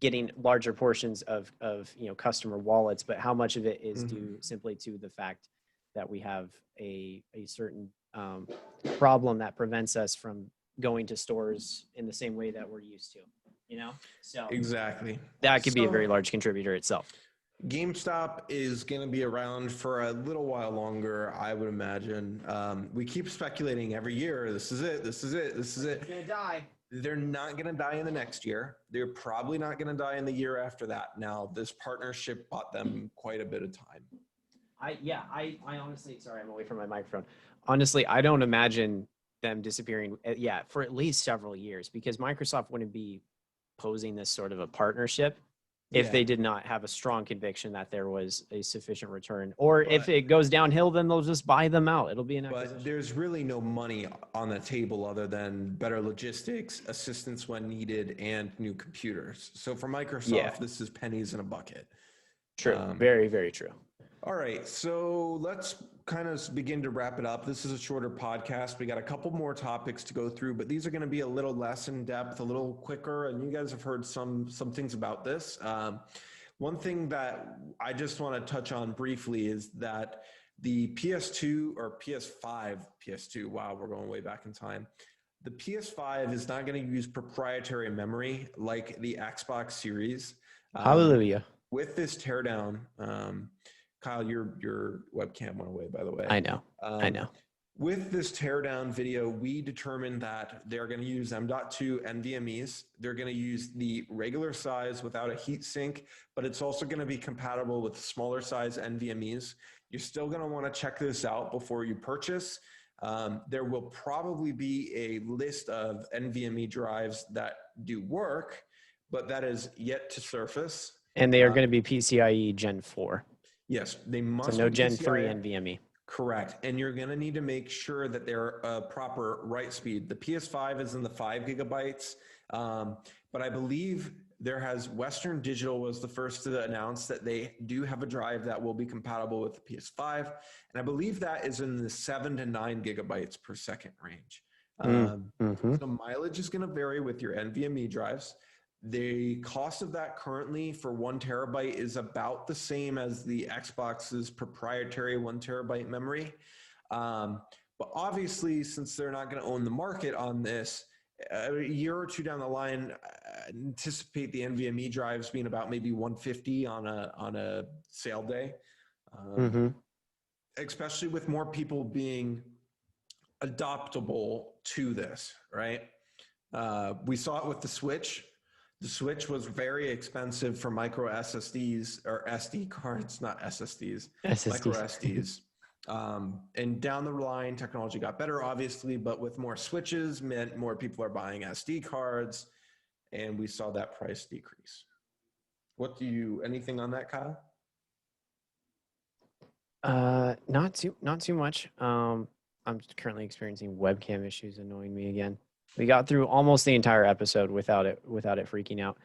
getting larger portions of customer wallets, but how much of it is due simply to the fact that we have a certain problem that prevents us from going to stores in the same way that we're used to, So exactly. That could be a very large contributor itself. GameStop is going to be around for a little while longer, I would imagine. We keep speculating every year, this is it. They're going to die. They're not going to die in the next year. They're probably not going to die in the year after that. Now, this partnership bought them quite a bit of time. I honestly, sorry, I'm away from my microphone. Honestly, I don't imagine them disappearing, for at least several years, because Microsoft wouldn't be posing this sort of a partnership if they did not have a strong conviction that there was a sufficient return. Or if it goes downhill, then they'll just buy them out. It'll be an acquisition. But there's really no money on the table other than better logistics, assistance when needed, and new computers. So for Microsoft, this is pennies in a bucket. True. Very, very true. All right, so let's kind of begin to wrap it up. This is a shorter podcast. We got a couple more topics to go through, but these are going to be a little less in depth, a little quicker, and you guys have heard some things about this. One thing that I just want to touch on briefly is that the PS2 or PS5, wow, we're going way back in time. The PS5 is not going to use proprietary memory like the Xbox Series. Hallelujah. With this teardown, Kyle, your webcam went away, by the way. I know. With this teardown video, we determined that they're going to use M.2 NVMEs. They're going to use the regular size without a heat sink, but it's also going to be compatible with smaller size NVMEs. You're still going to want to check this out before you purchase. There will probably be a list of NVMe drives that do work, but that is yet to surface. And they are going to be PCIe Gen 4. Yes, they must. So no Gen 3 NVMe. Correct. And you're going to need to make sure that they're proper write speed. The PS5 is in the 5 gigabytes, but I believe Western Digital was the first to announce that they do have a drive that will be compatible with the PS5. And I believe that is in the 7 to 9 gigabytes per second range. So mileage is going to vary with your NVMe drives. The cost of that currently for 1 terabyte is about the same as the Xbox's proprietary 1 terabyte memory. But obviously, since they're not going to own the market on this, a year or two down the line, anticipate the NVMe drives being about maybe 150 on a sale day, especially with more people being adoptable to this, right? We saw it with the Switch. The Switch was very expensive for micro SSDs or SD cards, not SSDs, micro SDs. And down the line, technology got better, obviously, but with more switches meant more people are buying SD cards, and we saw that price decrease. Anything on that, Kyle? Not too much. I'm currently experiencing webcam issues annoying me again. We got through almost the entire episode without it freaking out.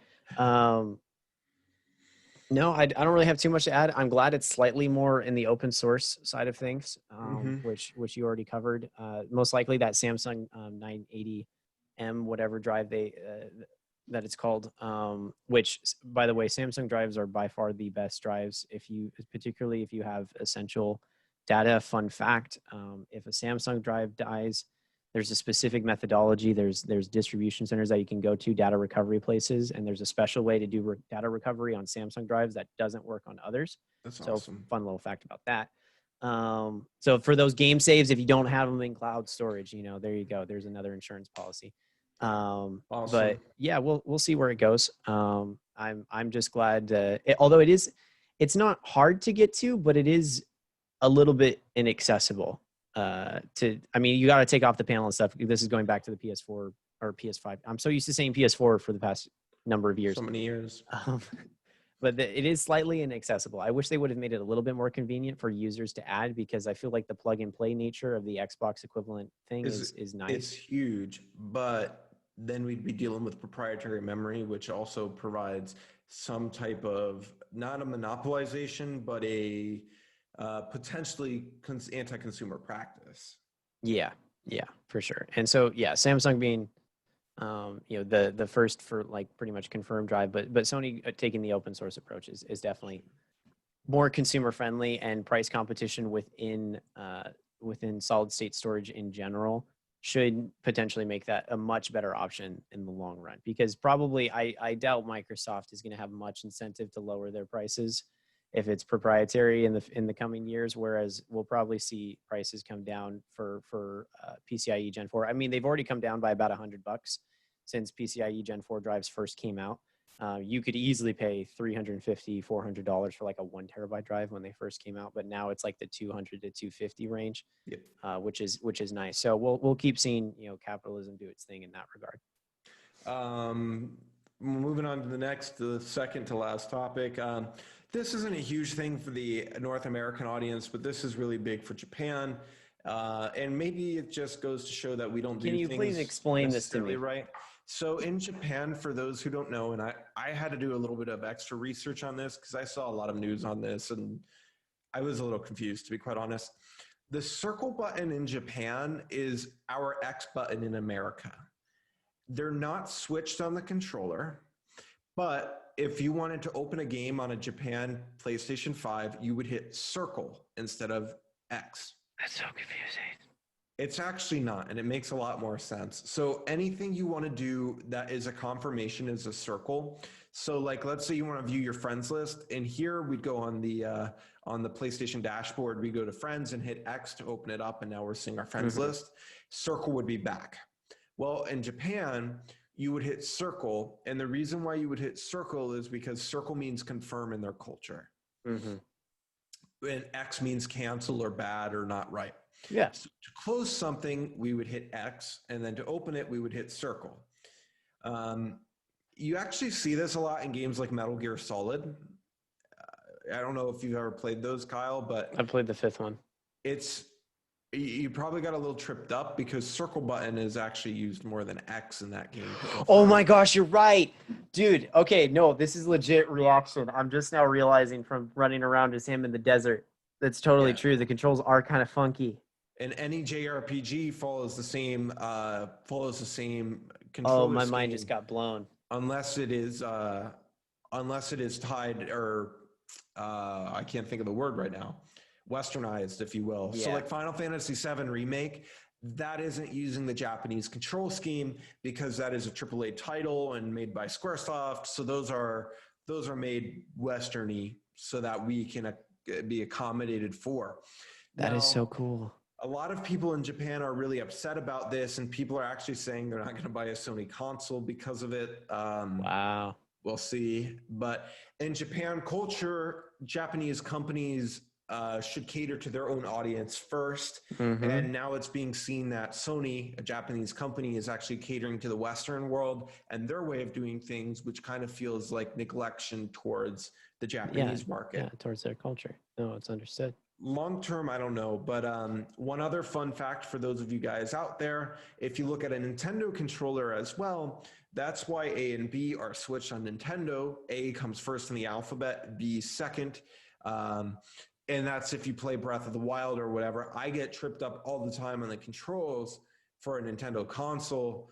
No, I don't really have too much to add. I'm glad it's slightly more in the open source side of things, which you already covered. Most likely that Samsung 980M whatever drive that it's called, which, by the way, Samsung drives are by far the best drives particularly if you have essential data. Fun fact, if a Samsung drive dies, there's a specific methodology. There's distribution centers that you can go to, data recovery places, and there's a special way to do data recovery on Samsung drives that doesn't work on others. That's so awesome. Fun little fact about that. So for those game saves, if you don't have them in cloud storage, there you go. There's another insurance policy. Awesome. But yeah, we'll see where it goes. I'm just glad. Although it's not hard to get to, but it is a little bit inaccessible. You got to take off the panel and stuff. This is going back to the PS4 or PS5. I'm so used to saying PS4 for the past number of years. So many years. But it is slightly inaccessible. I wish they would have made it a little bit more convenient for users to add, because I feel like the plug and play nature of the Xbox equivalent thing is nice. It's huge, but then we'd be dealing with proprietary memory, which also provides some type of, not a monopolization, but a potentially anti-consumer practice. Yeah, for sure. And so, yeah, Samsung being, the first for like pretty much confirmed drive, but Sony taking the open source approach is definitely more consumer friendly, and price competition within solid state storage in general should potentially make that a much better option in the long run, because probably I doubt Microsoft is going to have much incentive to lower their prices if it's proprietary in the coming years, whereas we'll probably see prices come down for PCIe Gen 4. I mean, they've already come down by about $100 since PCIe Gen 4 drives first came out. You could easily pay $350, $400 for like a 1 terabyte drive when they first came out, but now it's like the $200 to $250 range, which is nice. So we'll keep seeing capitalism do its thing in that regard. Moving on to the second to last topic. This isn't a huge thing for the North American audience, but this is really big for Japan. And maybe it just goes to show that we don't do things. Can you please explain this to me? Right. So in Japan, for those who don't know, and I had to do a little bit of extra research on this because I saw a lot of news on this and I was a little confused, to be quite honest. The circle button in Japan is our X button in America. They're not switched on the controller, but if you wanted to open a game on a Japan PlayStation 5, you would hit circle instead of X. That's so confusing. It's actually not, and it makes a lot more sense. So anything you want to do that is a confirmation is a circle. So like, let's say you want to view your friends list, and here we'd go on the PlayStation dashboard, we go to friends and hit X to open it up, and now we're seeing our friends list. Circle would be back. Well, in Japan, you would hit circle, and the reason why you would hit circle is because circle means confirm in their culture. And X means cancel or bad or not right. Yeah. So to close something, we would hit X, and then to open it, we would hit circle. You actually see this a lot in games like Metal Gear Solid. I don't know if you've ever played those, Kyle, but I played the 5th one. You probably got a little tripped up because circle button is actually used more than X in that game. Oh my gosh, you're right. Dude, okay, no, this is legit reaction. I'm just now realizing from running around as him in the desert. That's totally true. The controls are kind of funky. And any JRPG follows the same Oh, controller my scheme, mind just got blown. unless it is tied or I can't think of the word right now, westernized, if you will. So Yeah. like Final Fantasy VII Remake, that isn't using the Japanese control scheme because that is a AAA title and made by Squaresoft. So those are made westerny so that we can be accommodated for. That is Now, so cool. a lot of people in Japan are really upset about this, and people are actually saying they're not going to buy a Sony console because of it. Wow. We'll see. But in Japan culture, Japanese companies should cater to their own audience first. And now it's being seen that Sony, a Japanese company, is actually catering to the Western world and their way of doing things, which kind of feels like neglection towards the Japanese market. Yeah, towards their culture. No, it's understood. Long term, I don't know. But one other fun fact for those of you guys out there, if you look at a Nintendo controller as well, that's why A and B are switched on Nintendo. A comes first in the alphabet, B second. And that's if you play Breath of the Wild or whatever. I get tripped up all the time on the controls for a Nintendo console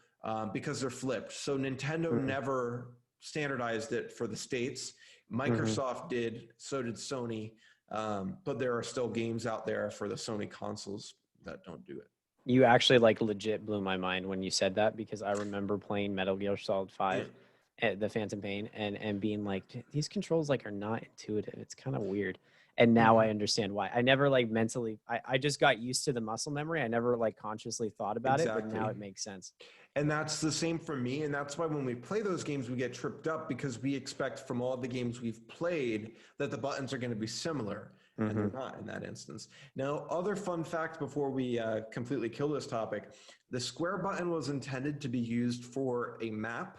because they're flipped. So Nintendo never standardized it for the States. Microsoft did, so did Sony. But there are still games out there for the Sony consoles that don't do it. You actually like legit blew my mind when you said that, because I remember playing Metal Gear Solid 5 at the Phantom Pain and being like, these controls like are not intuitive. It's kind of weird. And now I understand why. I never like mentally, I just got used to the muscle memory. I never like consciously thought about it, but now it makes sense. And that's the same for me. And that's why when we play those games, we get tripped up because we expect from all the games we've played that the buttons are going to be similar. And they're not in that instance. Now, other fun fact before we completely kill this topic, the square button was intended to be used for a map,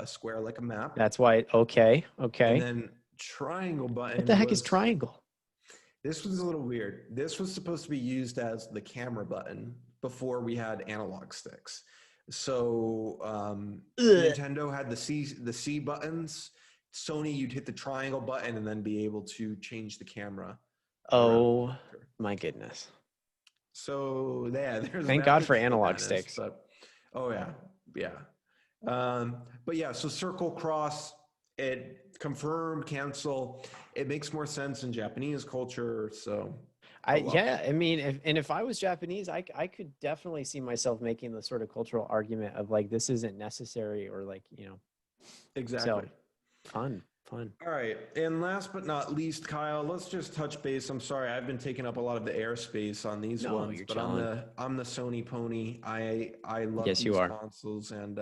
square like a map. That's why, okay. And then triangle button. What the heck is triangle? This was a little weird. This was supposed to be used as the camera button before we had analog sticks. So Nintendo had the C buttons. Sony, you'd hit the triangle button and then be able to change the camera. Oh my goodness. So yeah, thank God for analog sticks. But, but yeah, so circle, cross, it confirm, cancel. It makes more sense in Japanese culture. So I mean, if I was Japanese, I could definitely see myself making the sort of cultural argument of like, this isn't necessary, or like, Exactly. So, Fun. All right. And last but not least, Kyle, let's just touch base. I'm sorry, I've been taking up a lot of the airspace on these ones, but I'm the Sony pony. I love these consoles. And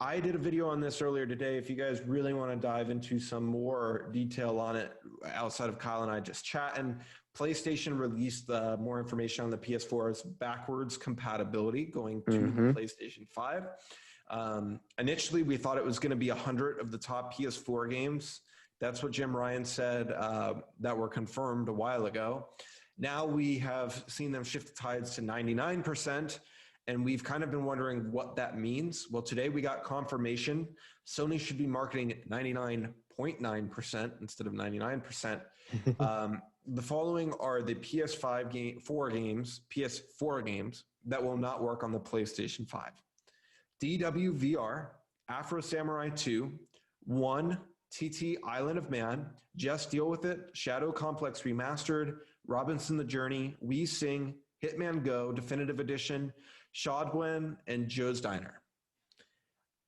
I did a video on this earlier today. If you guys really want to dive into some more detail on it outside of Kyle and I just chatting, PlayStation released more information on the PS4's backwards compatibility going to the PlayStation 5. Initially, we thought it was going to be 100 of the top PS4 games. That's what Jim Ryan said that were confirmed a while ago. Now we have seen them shift the tides to 99%, and we've kind of been wondering what that means. Well, today we got confirmation. Sony should be marketing at 99.9% instead of 99%. The following are the PS4 games that will not work on the PlayStation 5. DWVR, Afro Samurai 2, 1, TT Island of Man, Just Deal With It, Shadow Complex Remastered, Robinson the Journey, We Sing, Hitman Go, Definitive Edition, Shadwen, and Joe's Diner.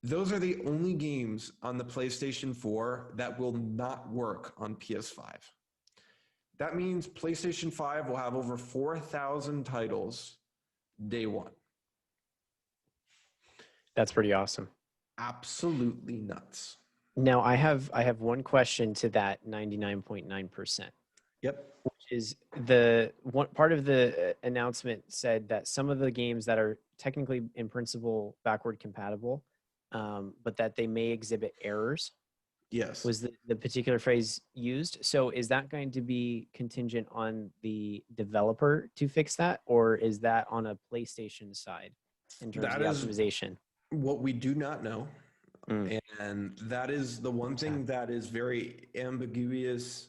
Those are the only games on the PlayStation 4 that will not work on PS5. That means PlayStation 5 will have over 4,000 titles day one. That's pretty awesome. Absolutely nuts. Now, I have one question to that 99.9%. Yep. Which is the one part of the announcement said that some of the games that are technically in principle backward compatible, but that they may exhibit errors. Yes. Was the particular phrase used? So is that going to be contingent on the developer to fix that, or is that on a PlayStation side in terms of the optimization? What we do not know. And that is the one thing that is very ambiguous.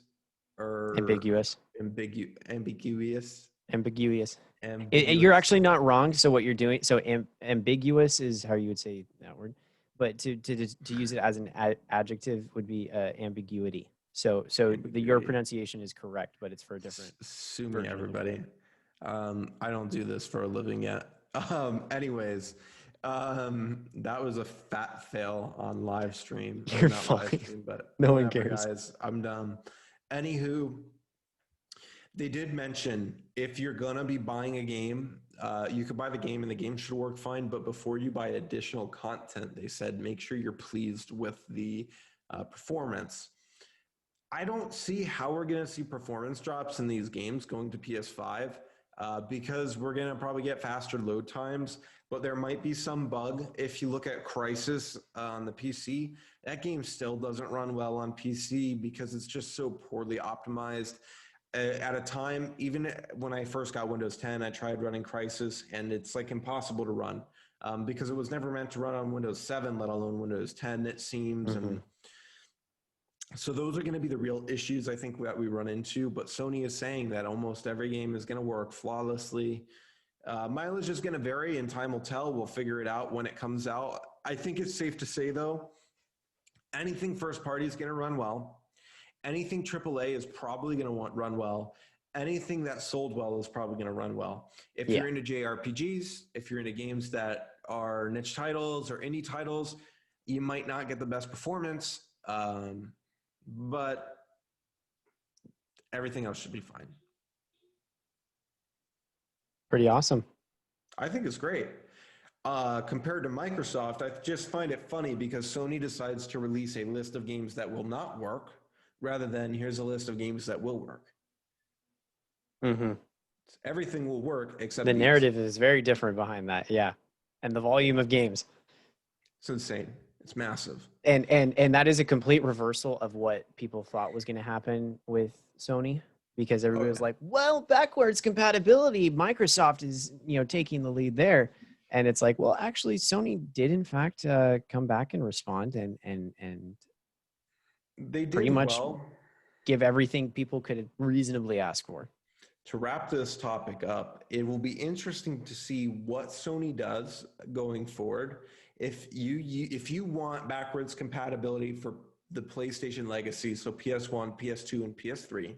Ambiguous. Ambiguous. You're actually not wrong. So what you're doing, so ambiguous is how you would say that word, but to use it as an adjective would be ambiguity. So your pronunciation is correct, but it's for a different. Sue me, everybody. I don't do this for a living yet. Anyways, that was a fat fail on live stream. You're fine. Live stream, but no one cares. Guys, I'm done. Anywho, they did mention if you're gonna be buying a game, you could buy the game and the game should work fine. But before you buy additional content, they said make sure you're pleased with the performance. I don't see how we're gonna see performance drops in these games going to PS5 because we're gonna probably get faster load times. But there might be some bug. If you look at Crysis on the PC, that game still doesn't run well on PC because it's just so poorly optimized. At a time, even when I first got Windows 10, I tried running Crysis, and it's like impossible to run because it was never meant to run on Windows 7, let alone Windows 10, it seems. Mm-hmm. And so those are going to be the real issues I think that we run into. But Sony is saying that almost every game is going to work flawlessly. Mileage is going to vary, and time will tell. We'll figure it out when it comes out. I think it's safe to say, though, anything first party is going to run well. Anything AAA is probably going to run well. Anything that sold well is probably going to run well. If you're into JRPGs, if you're into games that are niche titles or indie titles, you might not get the best performance, but everything else should be fine. Pretty awesome. I think it's great. Compared to Microsoft, I just find it funny because Sony decides to release a list of games that will not work rather than here's a list of games that will work. Mm-hmm. Everything will work except the narrative is very different behind that. Yeah. And the volume of games. It's insane. It's massive. And that is a complete reversal of what people thought was going to happen with Sony. Because everybody was like, well, backwards compatibility, Microsoft is, taking the lead there. And it's like, well, actually, Sony did, in fact, come back and respond and they did pretty much give everything people could reasonably ask for. To wrap this topic up, it will be interesting to see what Sony does going forward. If you want backwards compatibility for the PlayStation legacy, so PS1, PS2, and PS3,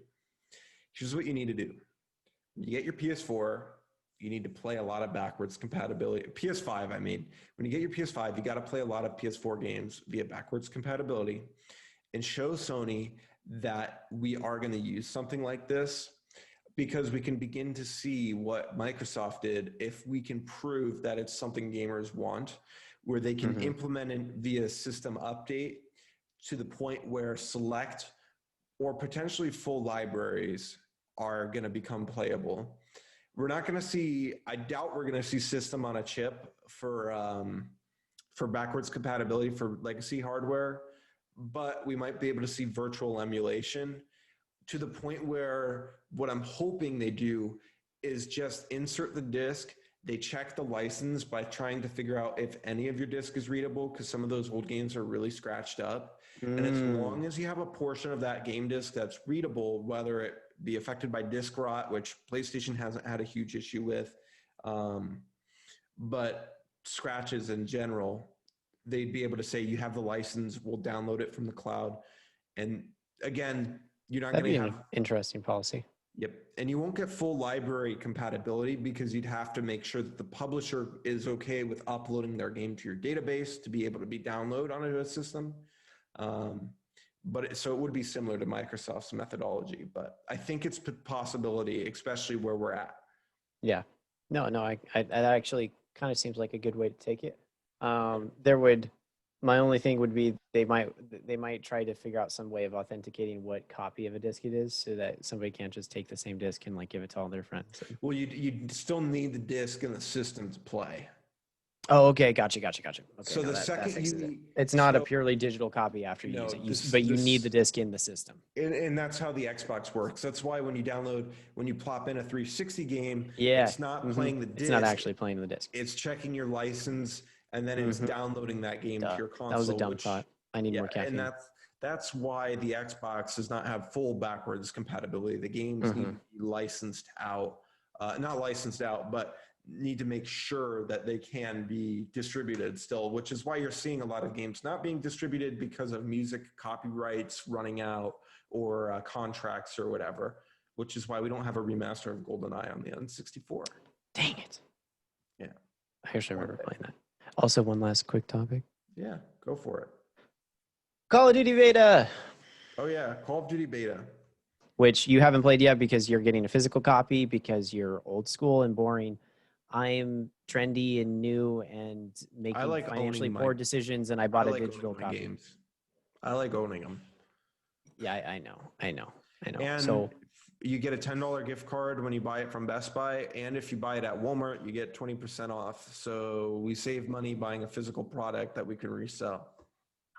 here's what you need to do. When you get your PS4, you need to play a lot of backwards compatibility. PS5, I mean. When you get your PS5, you got to play a lot of PS4 games via backwards compatibility and show Sony that we are going to use something like this because we can begin to see what Microsoft did if we can prove that it's something gamers want, where they can implement it via system update to the point where select or potentially full libraries are going to become playable. We're not going to see, I doubt we're going to see system on a chip for backwards compatibility for legacy hardware, but we might be able to see virtual emulation to the point where what I'm hoping they do is just insert the disc. They check the license by trying to figure out if any of your disc is readable, because some of those old games are really scratched up. And as long as you have a portion of that game disc that's readable, whether it be affected by disc rot, which PlayStation hasn't had a huge issue with, but scratches in general, they'd be able to say, you have the license, we'll download it from the cloud. And again, you're not going to have an interesting policy. Yep. And you won't get full library compatibility because you'd have to make sure that the publisher is okay with uploading their game to your database to be able to be downloaded onto a system. So it would be similar to Microsoft's methodology, but I think it's a possibility, especially where we're at. Yeah. No, that actually kind of seems like a good way to take it. My only thing would be they might try to figure out some way of authenticating what copy of a disc it is, so that somebody can't just take the same disc and give it to all their friends. Well, you still need the disc in the system to play. Oh, okay, gotcha. Okay, so the second it's not a purely digital copy after you use it, but you need the disc in the system. And that's how the Xbox works. That's why when you plop in a 360 game, it's not playing the disc. It's not actually playing the disc. It's checking your license. And then it's downloading that game to your console. That was a dumb thought. I need more caffeine. And that's why the Xbox does not have full backwards compatibility. The games need to be licensed out not licensed out, but need to make sure that they can be distributed still, which is why you're seeing a lot of games not being distributed because of music copyrights running out or contracts or whatever, which is why we don't have a remaster of GoldenEye on the N64. Dang it. Yeah. I actually remember playing that. Also, one last quick topic. Yeah, go for it. Call of Duty beta. Oh, yeah, Call of Duty beta. Which you haven't played yet because you're getting a physical copy, because you're old school and boring. I'm trendy and new and making financially poor decisions, and I bought a digital copy. Games. I like owning them. Yeah, I know. And so you get a $10 gift card when you buy it from Best Buy, and if you buy it at Walmart, you get 20% off. So we save money buying a physical product that we can resell.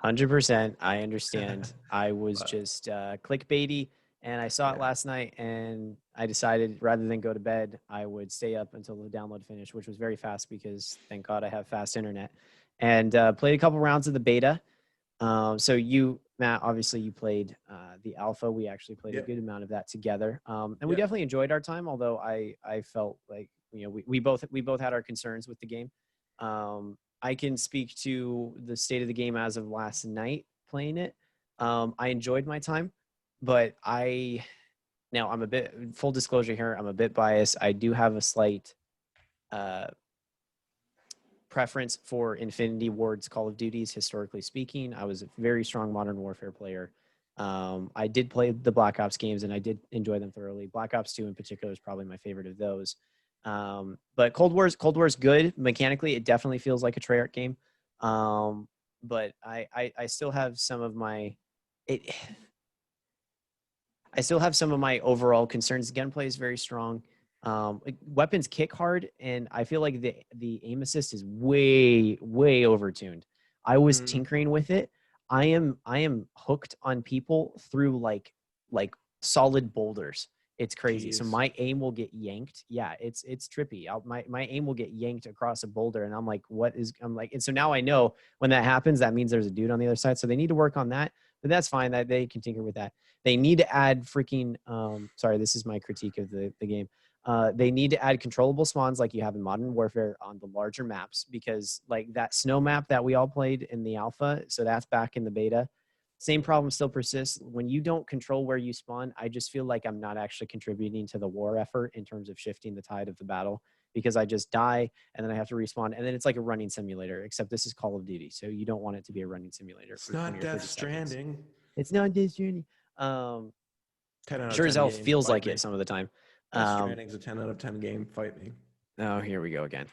100%. I understand. I was just clickbaity. And I saw it last night, and I decided rather than go to bed, I would stay up until the download finished, which was very fast because thank God I have fast internet. And played a couple rounds of the beta. So you, Matt, obviously you played the alpha. We actually played a good amount of that together. And we definitely enjoyed our time, although I felt like, we both had our concerns with the game. I can speak to the state of the game as of last night playing it. I enjoyed my time. But I'm a bit, full disclosure here, I'm a bit biased. I do have a slight preference for Infinity Ward's Call of Duties, historically speaking. I was a very strong Modern Warfare player. I did play the Black Ops games, and I did enjoy them thoroughly. Black Ops 2 in particular is probably my favorite of those. But Cold War's good. Mechanically, it definitely feels like a Treyarch game. But I still have some of my... I still have some of my overall concerns. Gunplay is very strong. Weapons kick hard, and I feel like the aim assist is way overtuned. I was tinkering with it. I am hooked on people through like solid boulders. It's crazy. Jeez. So my aim will get yanked. Yeah, it's trippy. My aim will get yanked across a boulder, and I'm like, and so now I know when that happens, that means there's a dude on the other side. So they need to work on that. But that's fine. That they can tinker with that. They need to add freaking. Sorry, this is my critique of the game. They need to add controllable spawns like you have in Modern Warfare on the larger maps, because like that snow map that we all played in the alpha, so that's back in the beta. Same problem still persists. When you don't control where you spawn, I just feel like I'm not actually contributing to the war effort in terms of shifting the tide of the battle, because I just die and then I have to respawn. And then it's like a running simulator, except this is Call of Duty. So you don't want it to be a running simulator. It's not Death Stranding. It's not Death Stranding. Sure as hell feels like it some of the time. Death Stranding's a 10 out of 10 game. Fight me. Oh, here we go again.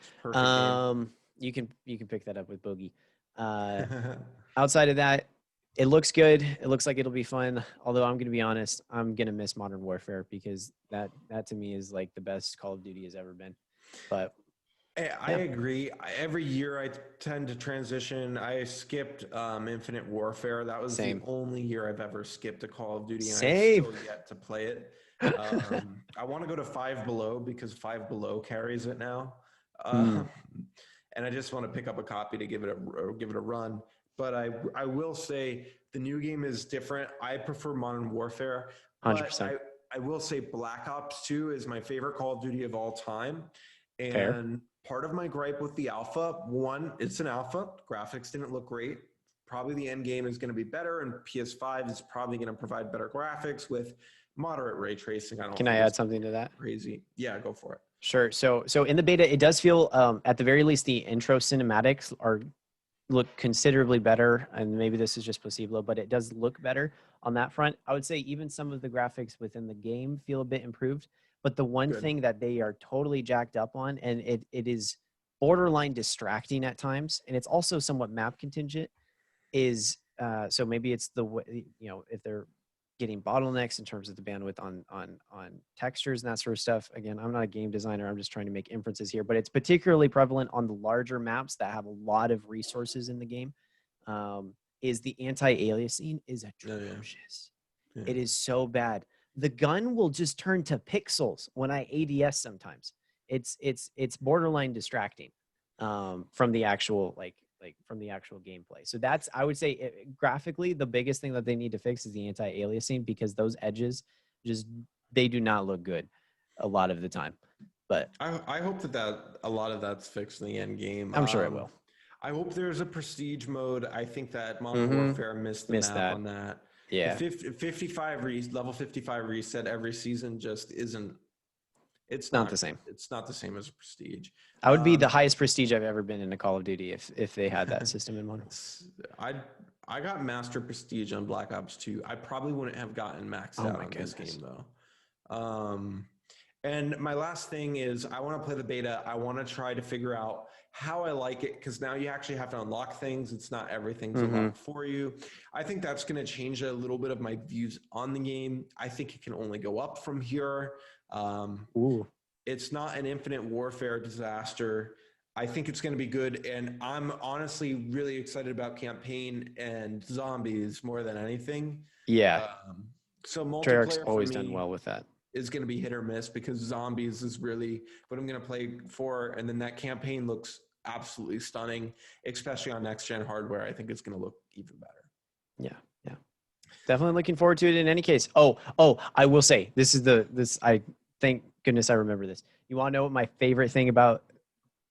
You can pick that up with Bogey. Outside of that, it looks good. It looks like it'll be fun. Although I'm going to be honest, I'm going to miss Modern Warfare, because that to me is like the best Call of Duty has ever been. But I agree. Every year I tend to transition. I skipped Infinite Warfare. That was the only year I've ever skipped a Call of Duty. And I'm still yet to play it. I want to go to Five Below, because Five Below carries it now. And I just want to pick up a copy to give it a run. But I will say the new game is different. I prefer Modern Warfare. 100%. I will say Black Ops 2 is my favorite Call of Duty of all time. And Fair. Part of my gripe with the alpha, one, it's an alpha. Graphics didn't look great. Probably the end game is going to be better, and PS5 is probably going to provide better graphics with moderate ray tracing. Can I add something to that? Crazy. Yeah, go for it. Sure. So in the beta, it does feel, at the very least, the intro cinematics look considerably better, and maybe this is just placebo, but it does look better on that front. I would say even some of the graphics within the game feel a bit improved, but the one thing that they are totally jacked up on, and it is borderline distracting at times, and it's also somewhat map contingent, is so maybe it's the way, if they're getting bottlenecks in terms of the bandwidth on textures and that sort of stuff. Again, I'm not a game designer. I'm just trying to make inferences here, but it's particularly prevalent on the larger maps that have a lot of resources in the game. Is the anti-aliasing is atrocious. Yeah. It is so bad. The gun will just turn to pixels when I ADS sometimes. It's borderline distracting from the actual from the actual gameplay. So that's, I would say, graphically, the biggest thing that they need to fix is the anti-aliasing, because those edges they do not look good a lot of the time. But I hope that a lot of that's fixed in the end game. I'm sure it will. I hope there's a prestige mode. I think that Modern Mm-hmm. Warfare missed the map on that. Yeah. The 55 level 55 reset every season just isn't. It's not the same. It's not the same as a prestige. I would be the highest prestige I've ever been in a Call of Duty if they had that system in Modern. I got Master Prestige on Black Ops 2. I probably wouldn't have gotten maxed out on this game though. And my last thing is I want to play the beta. I want to try to figure out how I like it, because now you actually have to unlock things. It's not everything's unlocked for you. I think that's going to change a little bit of my views on the game. I think it can only go up from here. It's not an infinite warfare disaster. I think it's going to be good. And I'm honestly really excited about campaign and zombies more than anything. Yeah. So multiplayer Treyarch's always done well with that. Is going to be hit or miss, because zombies is really what I'm going to play for. And then that campaign looks absolutely stunning, especially on next gen hardware. I think it's going to look even better. Yeah. Definitely looking forward to it in any case. Oh, I will say I thank goodness I remember this. You want to know what my favorite thing about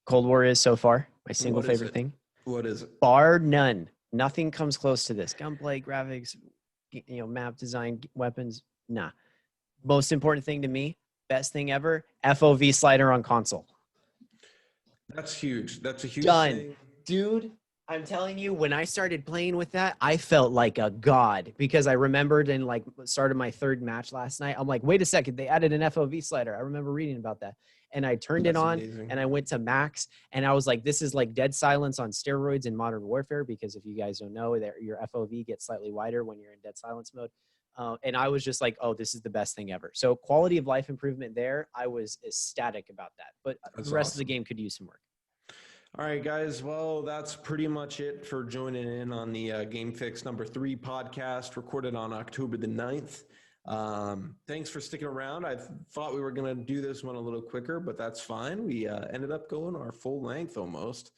Cold War is so far? My single favorite thing? What is it? Bar none. Nothing comes close to this. Gunplay, graphics, map design, weapons. Nah. Most important thing to me, best thing ever, FOV slider on console. That's huge. That's a huge thing. Dude, I'm telling you, when I started playing with that, I felt like a god, because I remembered and started my third match last night. I'm like, wait a second, they added an FOV slider. I remember reading about that. And I turned it on and I went to max, and I was like, this is like dead silence on steroids in Modern Warfare, because if you guys don't know, your FOV gets slightly wider when you're in dead silence mode. And I was just like, oh, this is the best thing ever. So quality of life improvement there. I was ecstatic about that. But the rest of the game could use some work. All right, guys. Well, that's pretty much it for joining in on the GameFix #3 podcast, recorded on October the 9th. Thanks for sticking around. I thought we were going to do this one a little quicker, but that's fine. We ended up going our full length almost.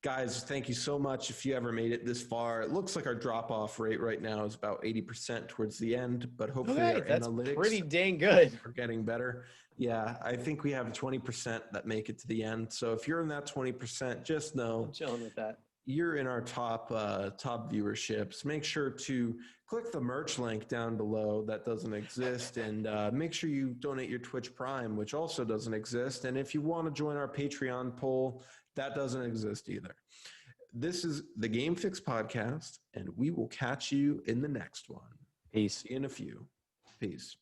Guys, thank you so much if you ever made it this far. It looks like our drop-off rate right now is about 80% towards the end, but hopefully our analytics pretty dang good. are getting better. Yeah, I think we have 20% that make it to the end. So if you're in that 20%, just know I'm chilling with that. You're in our top viewerships. Make sure to click the merch link down below that doesn't exist, and make sure you donate your Twitch Prime, which also doesn't exist. And if you want to join our Patreon poll, that doesn't exist either. This is the GameFix Podcast, and we will catch you in the next one. Peace. See you in a few. Peace.